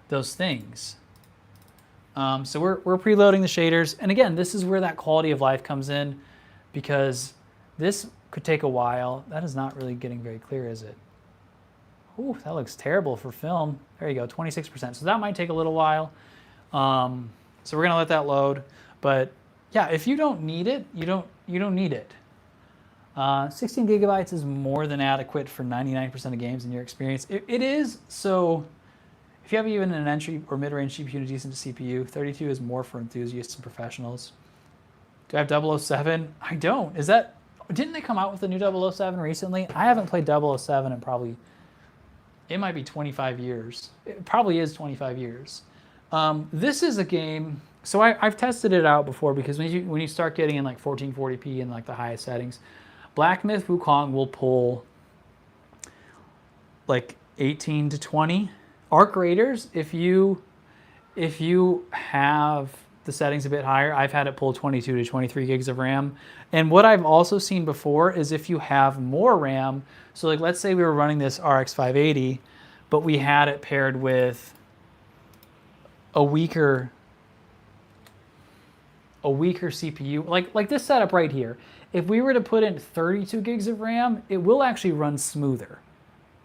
those things. So we're preloading the shaders. And again, this is where that quality of life comes in, because this could take a while. That is not really getting very clear, is it? Ooh, that looks terrible for film. There you go, 26%. So that might take a little while. So we're gonna let that load. But yeah, if you don't need it, you don't need it. 16 gigabytes is more than adequate for 99% of games in your experience. It is, so if you have even an entry or mid-range GPU and a decent CPU, 32 is more for enthusiasts and professionals. Do I have 007? I don't. Didn't they come out with a new 007 recently? I haven't played 007 in probably, it might be 25 years. It probably is 25 years. This is a game, so I've tested it out before, because when you start getting in like 1440p and like the highest settings, Black Myth Wukong will pull like 18 to 20. Arc Raiders, if you have the settings a bit higher, I've had it pull 22 to 23 gigs of RAM. And what I've also seen before is if you have more RAM, so like let's say we were running this RX 580, but we had it paired with a weaker CPU, like this setup right here. If we were to put in 32 gigs of RAM, it will actually run smoother.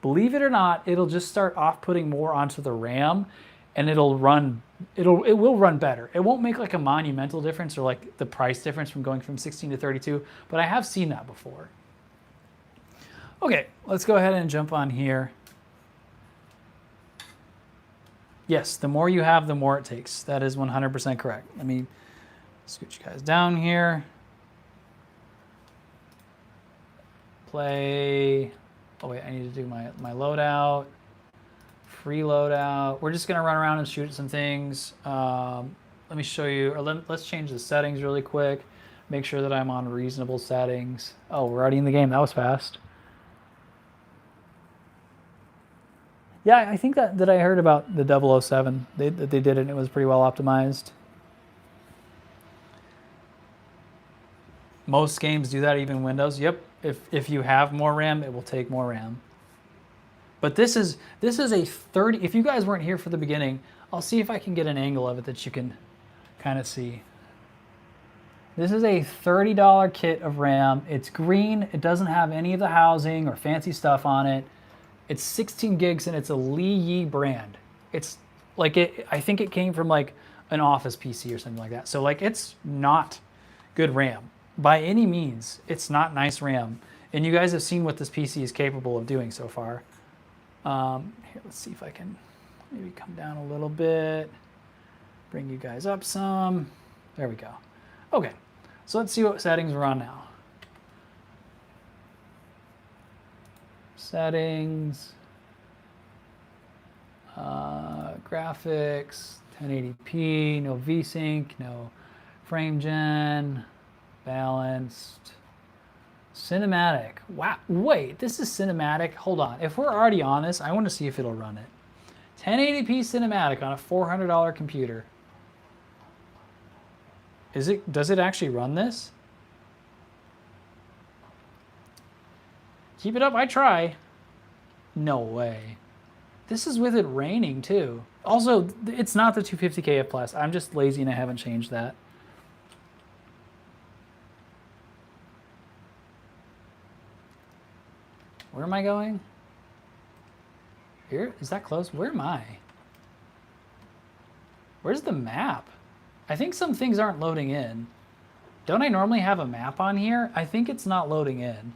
Believe it or not, it'll just start off putting more onto the RAM, and it will run better. It won't make like a monumental difference or like the price difference from going from 16 to 32, but I have seen that before. Okay, let's go ahead and jump on here. Yes, the more you have, the more it takes. That is 100% correct. Let me scoot you guys down here. Play. Oh wait, I need to do my loadout. Free loadout. We're just gonna run around and shoot some things. Let me show you, or let's change the settings really quick. Make sure that I'm on reasonable settings. Oh, we're already in the game. That was fast. Yeah, I think that I heard about the 007. They did it and it was pretty well optimized. Most games do that, even Windows. Yep, if you have more RAM, it will take more RAM. But this is a 30, if you guys weren't here for the beginning, I'll see if I can get an angle of it that you can kind of see. This is a $30 kit of RAM. It's green. It doesn't have any of the housing or fancy stuff on it. It's 16 gigs and it's a Lee Yi brand. It's like I think it came from like an Office PC or something like that. So like it's not good RAM by any means. It's not nice RAM. And you guys have seen what this PC is capable of doing so far. Here, let's see if I can maybe come down a little bit, bring you guys up some. There we go. Okay, so let's see what settings we're on now. Settings, graphics, 1080p, no VSync, no frame gen, balanced. Cinematic. Wow. Wait, this is cinematic. Hold on. If we're already on this, I want to see if it'll run it. 1080p cinematic on a $400 computer. Does it actually run this? Keep it up, I try. No way. This is with it raining too. Also, it's not the 250K Plus. I'm just lazy and I haven't changed that. Where am I going? Here? Is that close? Where am I? Where's the map? I think some things aren't loading in. Don't I normally have a map on here? I think it's not loading in.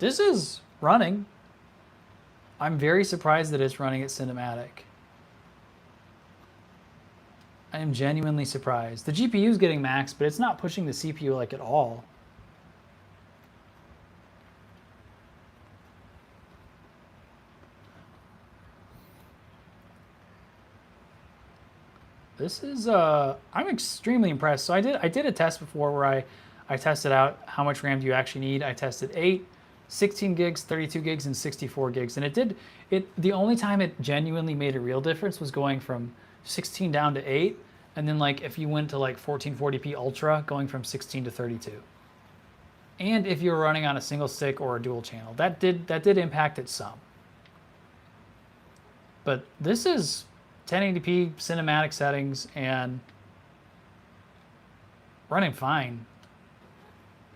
This is running. I'm very surprised that it's running at cinematic. I am genuinely surprised. The GPU is getting maxed, but it's not pushing the CPU like at all. This is I'm extremely impressed. So I did a test before where I tested out how much RAM do you actually need. I tested 8, 16 gigs, 32 gigs, and 64 gigs, and the only time it genuinely made a real difference was going from 16 down to 8, and then like if you went to like 1440p Ultra, going from 16 to 32. And if you were running on a single stick or a dual channel, that did impact it some. But this is 1080p cinematic settings and running fine.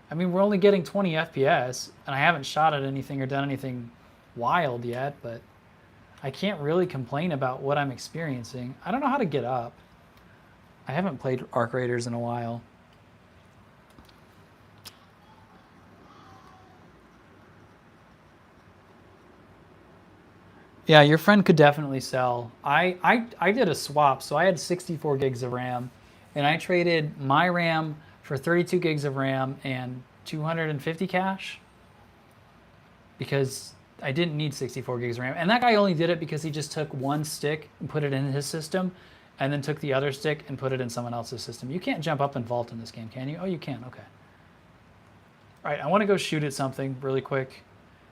I mean, we're only getting 20 FPS, and I haven't shot at anything or done anything wild yet, but I can't really complain about what I'm experiencing. I don't know how to get up. I haven't played Arc Raiders in a while. Yeah, your friend could definitely sell. I did a swap, so I had 64 gigs of RAM, and I traded my RAM for 32 gigs of RAM and 250 cache because I didn't need 64 gigs of RAM. And that guy only did it because he just took one stick and put it in his system, and then took the other stick and put it in someone else's system. You can't jump up and vault in this game, can you? Oh, you can. Okay. All right, I want to go shoot at something really quick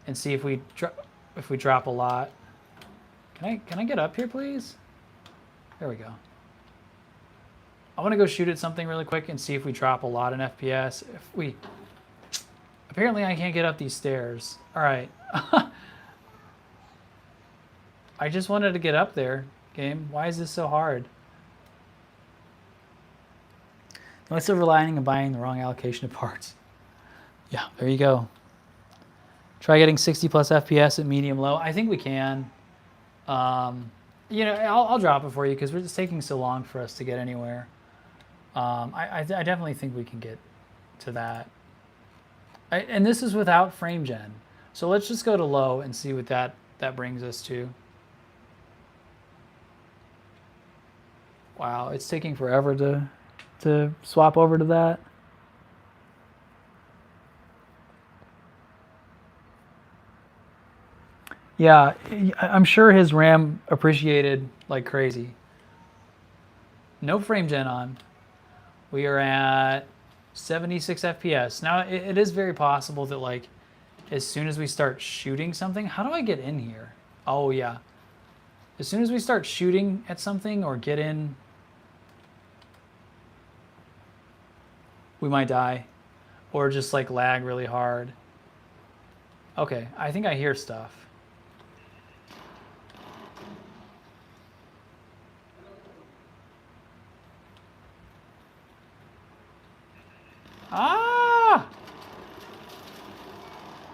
and see if we drop a lot. Can I get up here, please? There we go. I want to go shoot at something really quick and see if we drop a lot in FPS. Apparently I can't get up these stairs. All right. I just wanted to get up there, game. Why is this so hard? No silver lining of buying the wrong allocation of parts. Yeah, there you go. Try getting 60 plus FPS at medium low. I think we can. You know, I'll drop it for you because it's taking so long for us to get anywhere. I definitely think we can get to that. And this is without frame gen. So let's just go to low and see what that brings us to. Wow, it's taking forever to swap over to that. Yeah, I'm sure his RAM appreciated like crazy. No frame gen on. We are at 76 FPS. Now, it is very possible that like as soon as we start shooting something, how do I get in here? Oh yeah. As soon as we start shooting at something or get in, we might die or just like lag really hard. Okay, I think I hear stuff. Ah!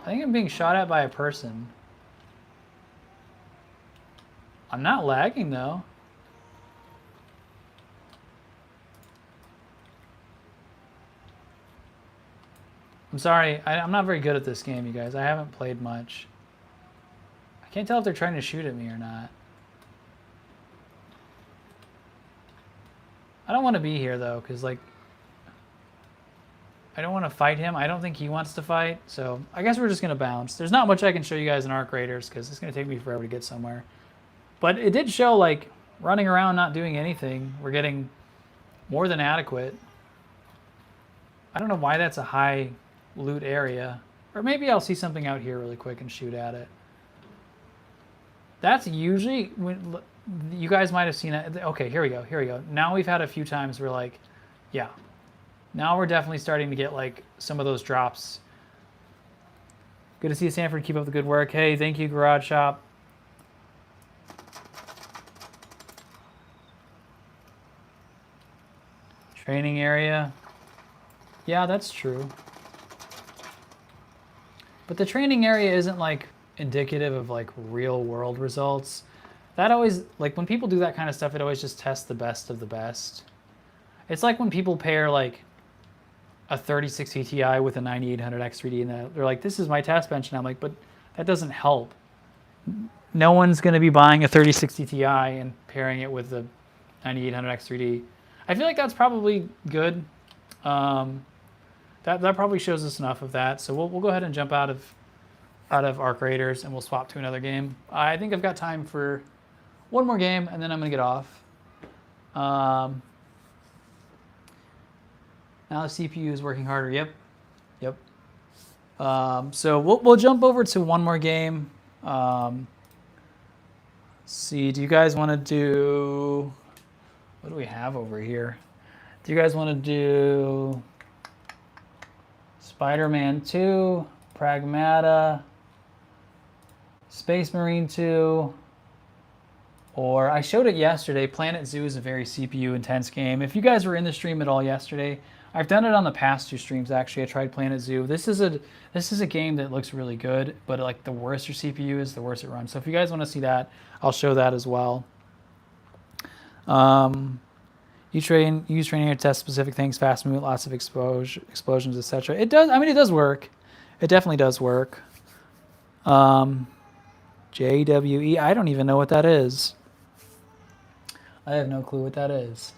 I think I'm being shot at by a person. I'm not lagging though. I'm sorry, I'm not very good at this game, you guys. I haven't played much. I can't tell if they're trying to shoot at me or not. I don't want to be here though, because like, I don't want to fight him. I don't think he wants to fight, so I guess we're just going to bounce. There's not much I can show you guys in Arc Raiders, because it's going to take me forever to get somewhere. But it did show, like, running around not doing anything. We're getting more than adequate. I don't know why that's a high loot area. Or maybe I'll see something out here really quick and shoot at it. That's usually, you guys might have seen it. Okay, here we go, here we go. Now we've had a few times where like, yeah. Now we're definitely starting to get like some of those drops. Good to see you, Sanford. Keep up the good work. Hey, thank you, Garage Shop. Training area. Yeah, that's true. But the training area isn't like indicative of like real world results. That always, like when people do that kind of stuff, it always just tests the best of the best. It's like when people pair like a 3060 Ti with a 9800 X3D and they're like, this is my task bench. And I'm like, but that doesn't help. No one's going to be buying a 3060 Ti and pairing it with the 9800 X3D. I feel like that's probably good. That probably shows us enough of that. So we'll go ahead and jump out of Arc Raiders and we'll swap to another game. I think I've got time for one more game and then I'm going to get off. Now the CPU is working harder. Yep. Yep. So we'll jump over to one more game. Let's see, do you guys want to do, what do we have over here? Do you guys want to do Spider-Man 2, Pragmata, Space Marine 2, or I showed it yesterday. Planet Zoo is a very CPU intense game. If you guys were in the stream at all yesterday, I've done it on the past 2 streams actually. I tried Planet Zoo. This is a game that looks really good, but like the worse your CPU is, the worse it runs. So if you guys want to see that, I'll show that as well. Use training to test specific things, fast movement, lots of explosions, etc. It does. I mean, it does work. It definitely does work. JWE. I don't even know what that is. I have no clue what that is.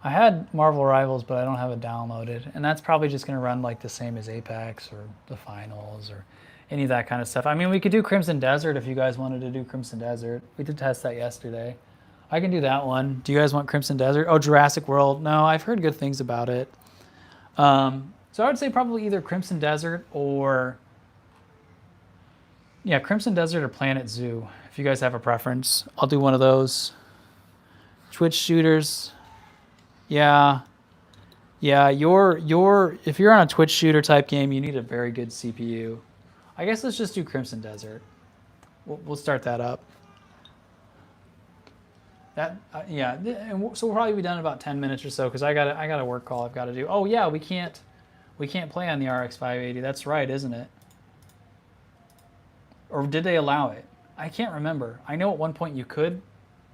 I had Marvel Rivals, but I don't have it downloaded. And that's probably just going to run like the same as Apex or the Finals or any of that kind of stuff. I mean, we could do Crimson Desert if you guys wanted to do Crimson Desert. We did test that yesterday. I can do that one. Do you guys want Crimson Desert? Oh, Jurassic World. No, I've heard good things about it. So I would say probably either Crimson Desert or... yeah, Crimson Desert or Planet Zoo. If you guys have a preference, I'll do one of those. Twitch shooters. Yeah. Yeah, if you're on a Twitch shooter type game, you need a very good CPU. I guess let's just do Crimson Desert. We'll start that up. Yeah, and so we'll probably be done in about 10 minutes or so because I got a work call I've got to do. Oh yeah, we can't play on the RX 580. That's right, isn't it? Or did they allow it? I can't remember. I know at one point you could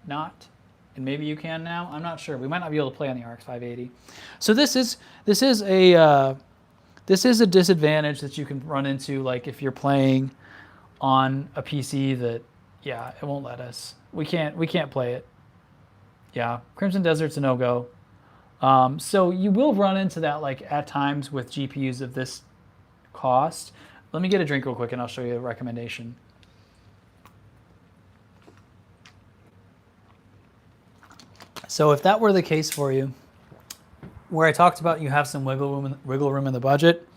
not, and maybe you can now. I'm not sure. We might not be able to play on the RX 580. So this is a disadvantage that you can run into, like if you're playing on a PC that, yeah, it won't let us. We can't play it. Yeah, Crimson Desert's a no-go. So you will run into that like at times with GPUs of this cost. Let me get a drink real quick and I'll show you a recommendation. So if that were the case for you, where I talked about you have some wiggle room in the budget,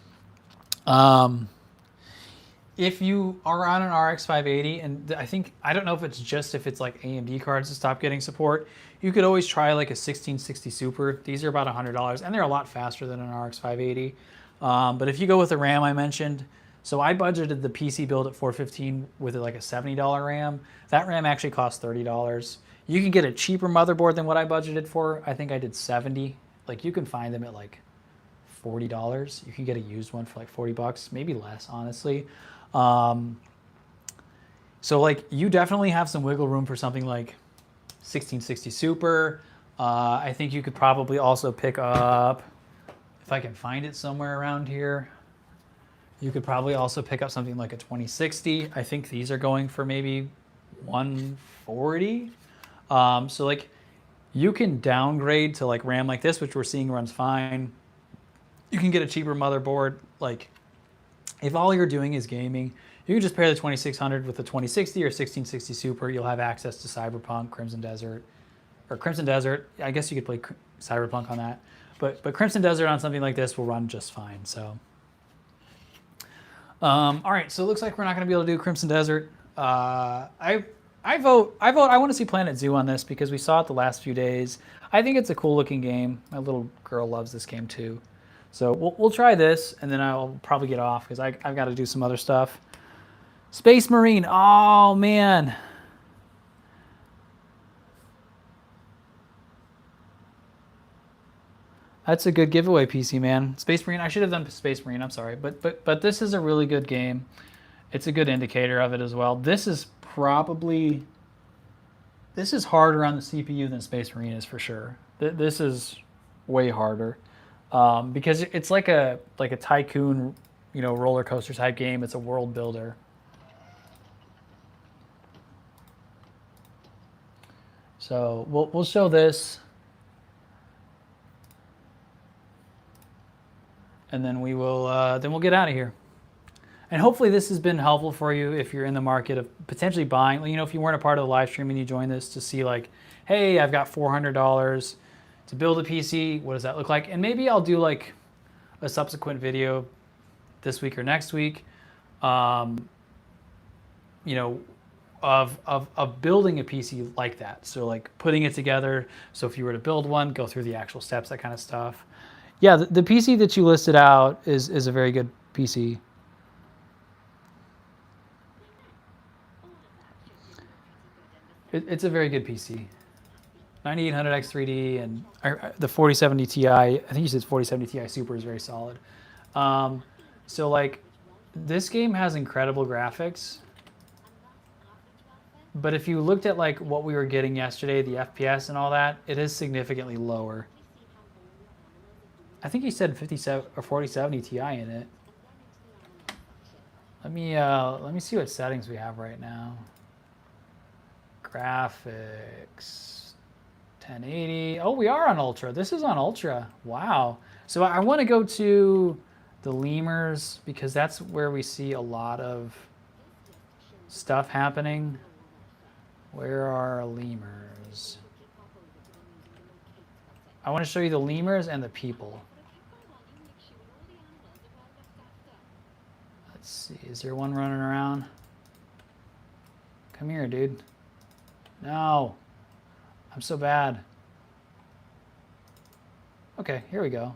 if you are on an RX 580, and I don't know if it's like AMD cards to stop getting support, you could always try like a 1660 Super. These are about $100 and they're a lot faster than an RX 580. But if you go with the RAM I mentioned, so I budgeted the PC build at 415 with like a $70 RAM. That RAM actually costs $30. You can get a cheaper motherboard than what I budgeted for. I think I did 70. Like you can find them at like $40. You can get a used one for like 40 bucks, maybe less, honestly. So like you definitely have some wiggle room for something like 1660 Super. I think you could probably also pick up, if I can find it somewhere around here, you could probably also pick up something like a 2060. I think these are going for maybe 140. So like you can downgrade to like RAM like this, which we're seeing runs fine. You can get a cheaper motherboard. Like if all you're doing is gaming, you can just pair the 2600 with the 2060 or 1660 Super. You'll have access to Cyberpunk, Crimson Desert. I guess you could play Cyberpunk on that. But Crimson Desert on something like this will run just fine. So, all right. So it looks like we're not going to be able to do Crimson Desert. I vote. I want to see Planet Zoo on this because we saw it the last few days. I think it's a cool looking game. My little girl loves this game too. So we'll try this, and then I'll probably get off because I've got to do some other stuff. Space Marine. Oh man. That's a good giveaway, PC man. Space Marine. I should have done Space Marine. I'm sorry, but this is a really good game. It's a good indicator of it as well. This is harder on the CPU than Space Marine is for sure. This is way harder because it's like a tycoon, roller coaster type game. It's a world builder. So we'll show this. And then we'll get out of here. And hopefully this has been helpful for you if you're in the market of potentially buying. You know, if you weren't a part of the live stream and you joined this to see like, hey, I've got $400 to build a PC. What does that look like? And maybe I'll do like a subsequent video this week or next week, you know, of building a PC like that. So like putting it together. So if you were to build one, go through the actual steps, that kind of stuff. Yeah, the PC that you listed out is a very good PC. It's a very good PC. 9800X 3D and the 4070 Ti, I think you said 4070 Ti Super is very solid. So like this game has incredible graphics, but if you looked at like what we were getting yesterday, the FPS and all that, it is significantly lower. I think you said 57 or 4070 Ti in it. Let me see what settings we have right now. Graphics 1080. Oh, we are on Ultra. This is on Ultra. Wow. So I want to go to the lemurs because that's where we see a lot of stuff happening. Where are our lemurs? I want to show you the lemurs and the people. Let's see. Is there one running around? Come here, dude. No. I'm so bad. Okay, here we go.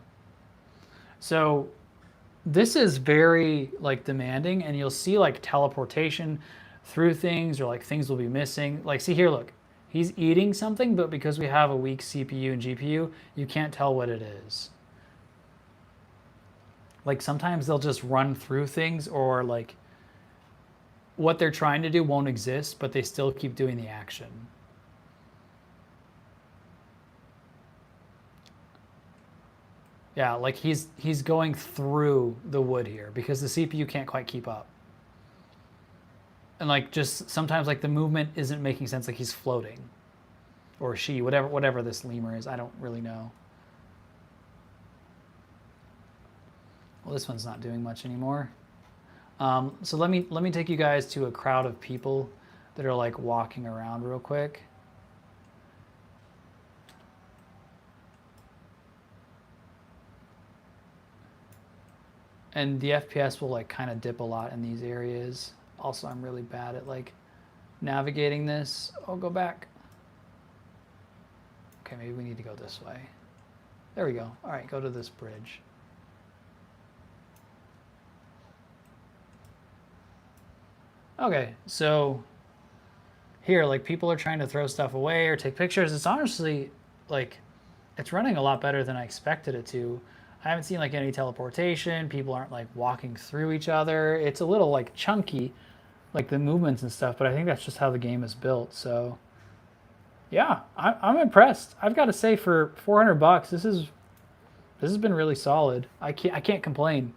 So this is very like demanding, and you'll see like teleportation through things, or like things will be missing. Like, see here, look, he's eating something, but because we have a weak CPU and GPU, you can't tell what it is. Like sometimes they'll just run through things, or like what they're trying to do won't exist, but they still keep doing the action. Yeah, like he's going through the wood here because the CPU can't quite keep up. And like just sometimes like the movement isn't making sense, like he's floating. Or she, whatever this lemur is, I don't really know. Well, this one's not doing much anymore. So let me take you guys to a crowd of people that are like walking around real quick. And the FPS will like kind of dip a lot in these areas. Also, I'm really bad at like navigating this. I'll go back. Okay, maybe we need to go this way. There we go. All right, go to this bridge. Okay, so here, like people are trying to throw stuff away or take pictures. It's honestly like, it's running a lot better than I expected it to. I haven't seen like any teleportation. People aren't like walking through each other. It's a little like chunky, like the movements and stuff, but I think that's just how the game is built. So yeah, I'm impressed. I've got to say for $400, this has been really solid. I can't complain.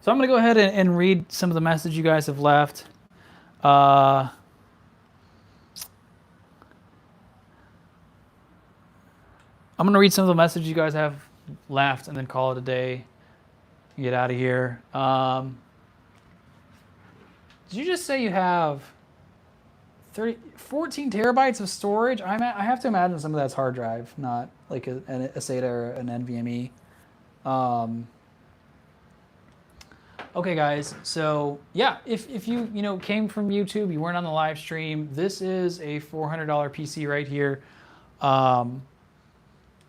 So I'm gonna go ahead and read some of the message you guys have left. I'm going to read some of the messages you guys have left and then call it a day. Get out of here. Did you just say you have 14 terabytes of storage? I have to imagine some of that's hard drive, not like a SATA or an NVMe. Okay, guys. So yeah, if you came from YouTube, you weren't on the live stream, this is a $400 PC right here.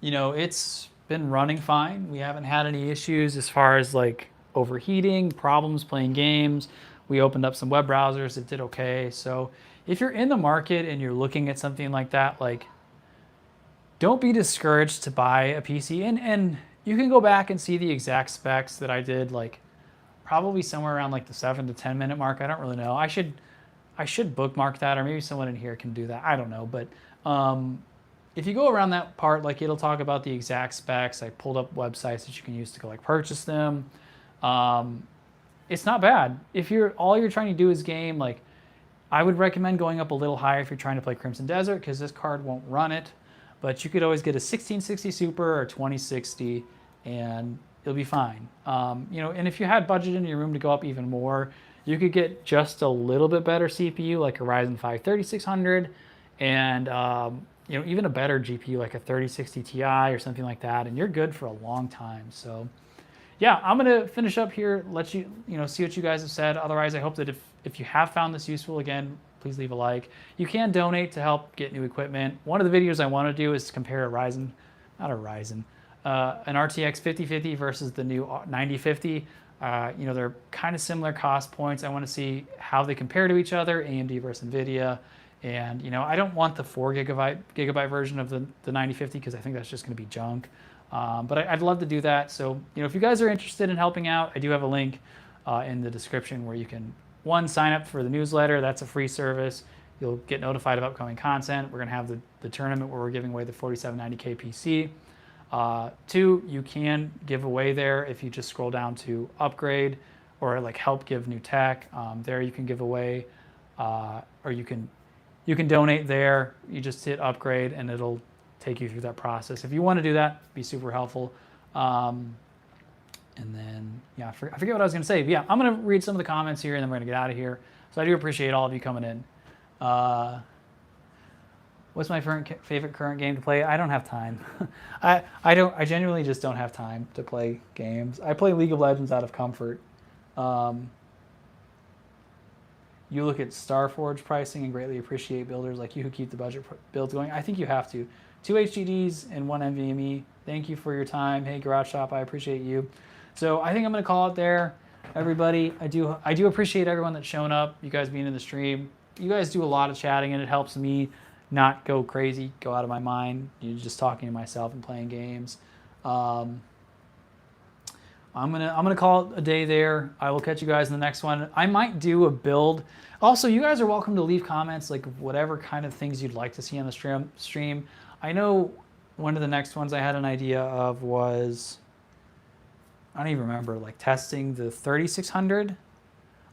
It's been running fine. We haven't had any issues as far as like overheating, problems playing games. We opened up some web browsers, it did okay. So if you're in the market and you're looking at something like that, like don't be discouraged to buy a PC. And you can go back and see the exact specs that I did, like probably somewhere around like the 7 to 10 minute mark. I don't really know. I should bookmark that, or maybe someone in here can do that. I don't know, but if you go around that part, like it'll talk about the exact specs. I pulled up websites that you can use to go like purchase them. It's not bad. If all you're trying to do is game, like I would recommend going up a little higher if you're trying to play Crimson Desert, because this card won't run it. But you could always get a 1660 Super or 2060, and You'll be fine. You know, and if you had budget in your room to go up even more, you could get just a little bit better CPU, like a Ryzen 5 3600, and you know, even a better GPU, like a 3060 Ti or something like that, and you're good for a long time. So yeah, I'm gonna finish up here, let you know, see what you guys have said. Otherwise, I hope that if you have found this useful, again, please leave a like. You can donate to help get new equipment. One of the videos I want to do is to compare a Ryzen, not a Ryzen, an RTX 5050 versus the new 9050. You know, they're kind of similar cost points. I want to see how they compare to each other, AMD versus NVIDIA. And, you know, I don't want the 4 gigabyte version of the 9050 because I think that's just going to be junk. But I'd love to do that. So, you know, if you guys are interested in helping out, I do have a link in the description where you can, one, sign up for the newsletter. That's a free service. You'll get notified of upcoming content. We're going to have the tournament where we're giving away the 4790K PC. 2, you can give away there if you just scroll down to upgrade or like help give new tech. There you can give away, or you can donate there. You just hit upgrade and it'll take you through that process. If you want to do that, be super helpful. And then, yeah, I forget what I was going to say. But yeah, I'm going to read some of the comments here and then we're going to get out of here. So I do appreciate all of you coming in. What's my favorite current game to play? I don't have time. I genuinely just don't have time to play games. I play League of Legends out of comfort. You look at Starforge pricing and greatly appreciate builders like you who keep the budget builds going. I think you have to. 2 HDDs and 1 NVMe. Thank you for your time. Hey, Garage Shop, I appreciate you. So I think I'm going to call it there, everybody. I do appreciate everyone that's shown up, you guys being in the stream. You guys do a lot of chatting, and it helps me not go crazy, go out of my mind. You're just talking to myself and playing games. I'm gonna call it a day there. I will catch you guys in the next one. I might do a build. Also, you guys are welcome to leave comments, like whatever kind of things you'd like to see on the stream. I know one of the next ones I had an idea of was, I don't even remember, like testing the 3600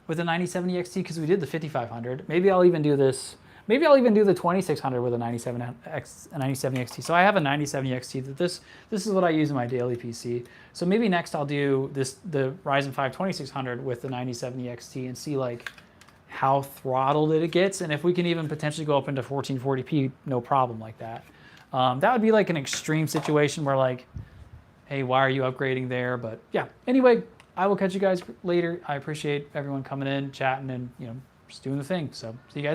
with a 9070 XT because we did the 5500. Maybe I'll even do this. Maybe I'll even do the 2600 with a 9070 XT. So I have a 9070 XT. This is what I use in my daily PC. So maybe next I'll do the Ryzen 5 2600 with the 9070 XT and see like how throttled it gets, and if we can even potentially go up into 1440p, no problem like that. That would be like an extreme situation where like, hey, why are you upgrading there? But yeah, anyway, I will catch you guys later. I appreciate everyone coming in, chatting, and, you know, just doing the thing. So see you guys later.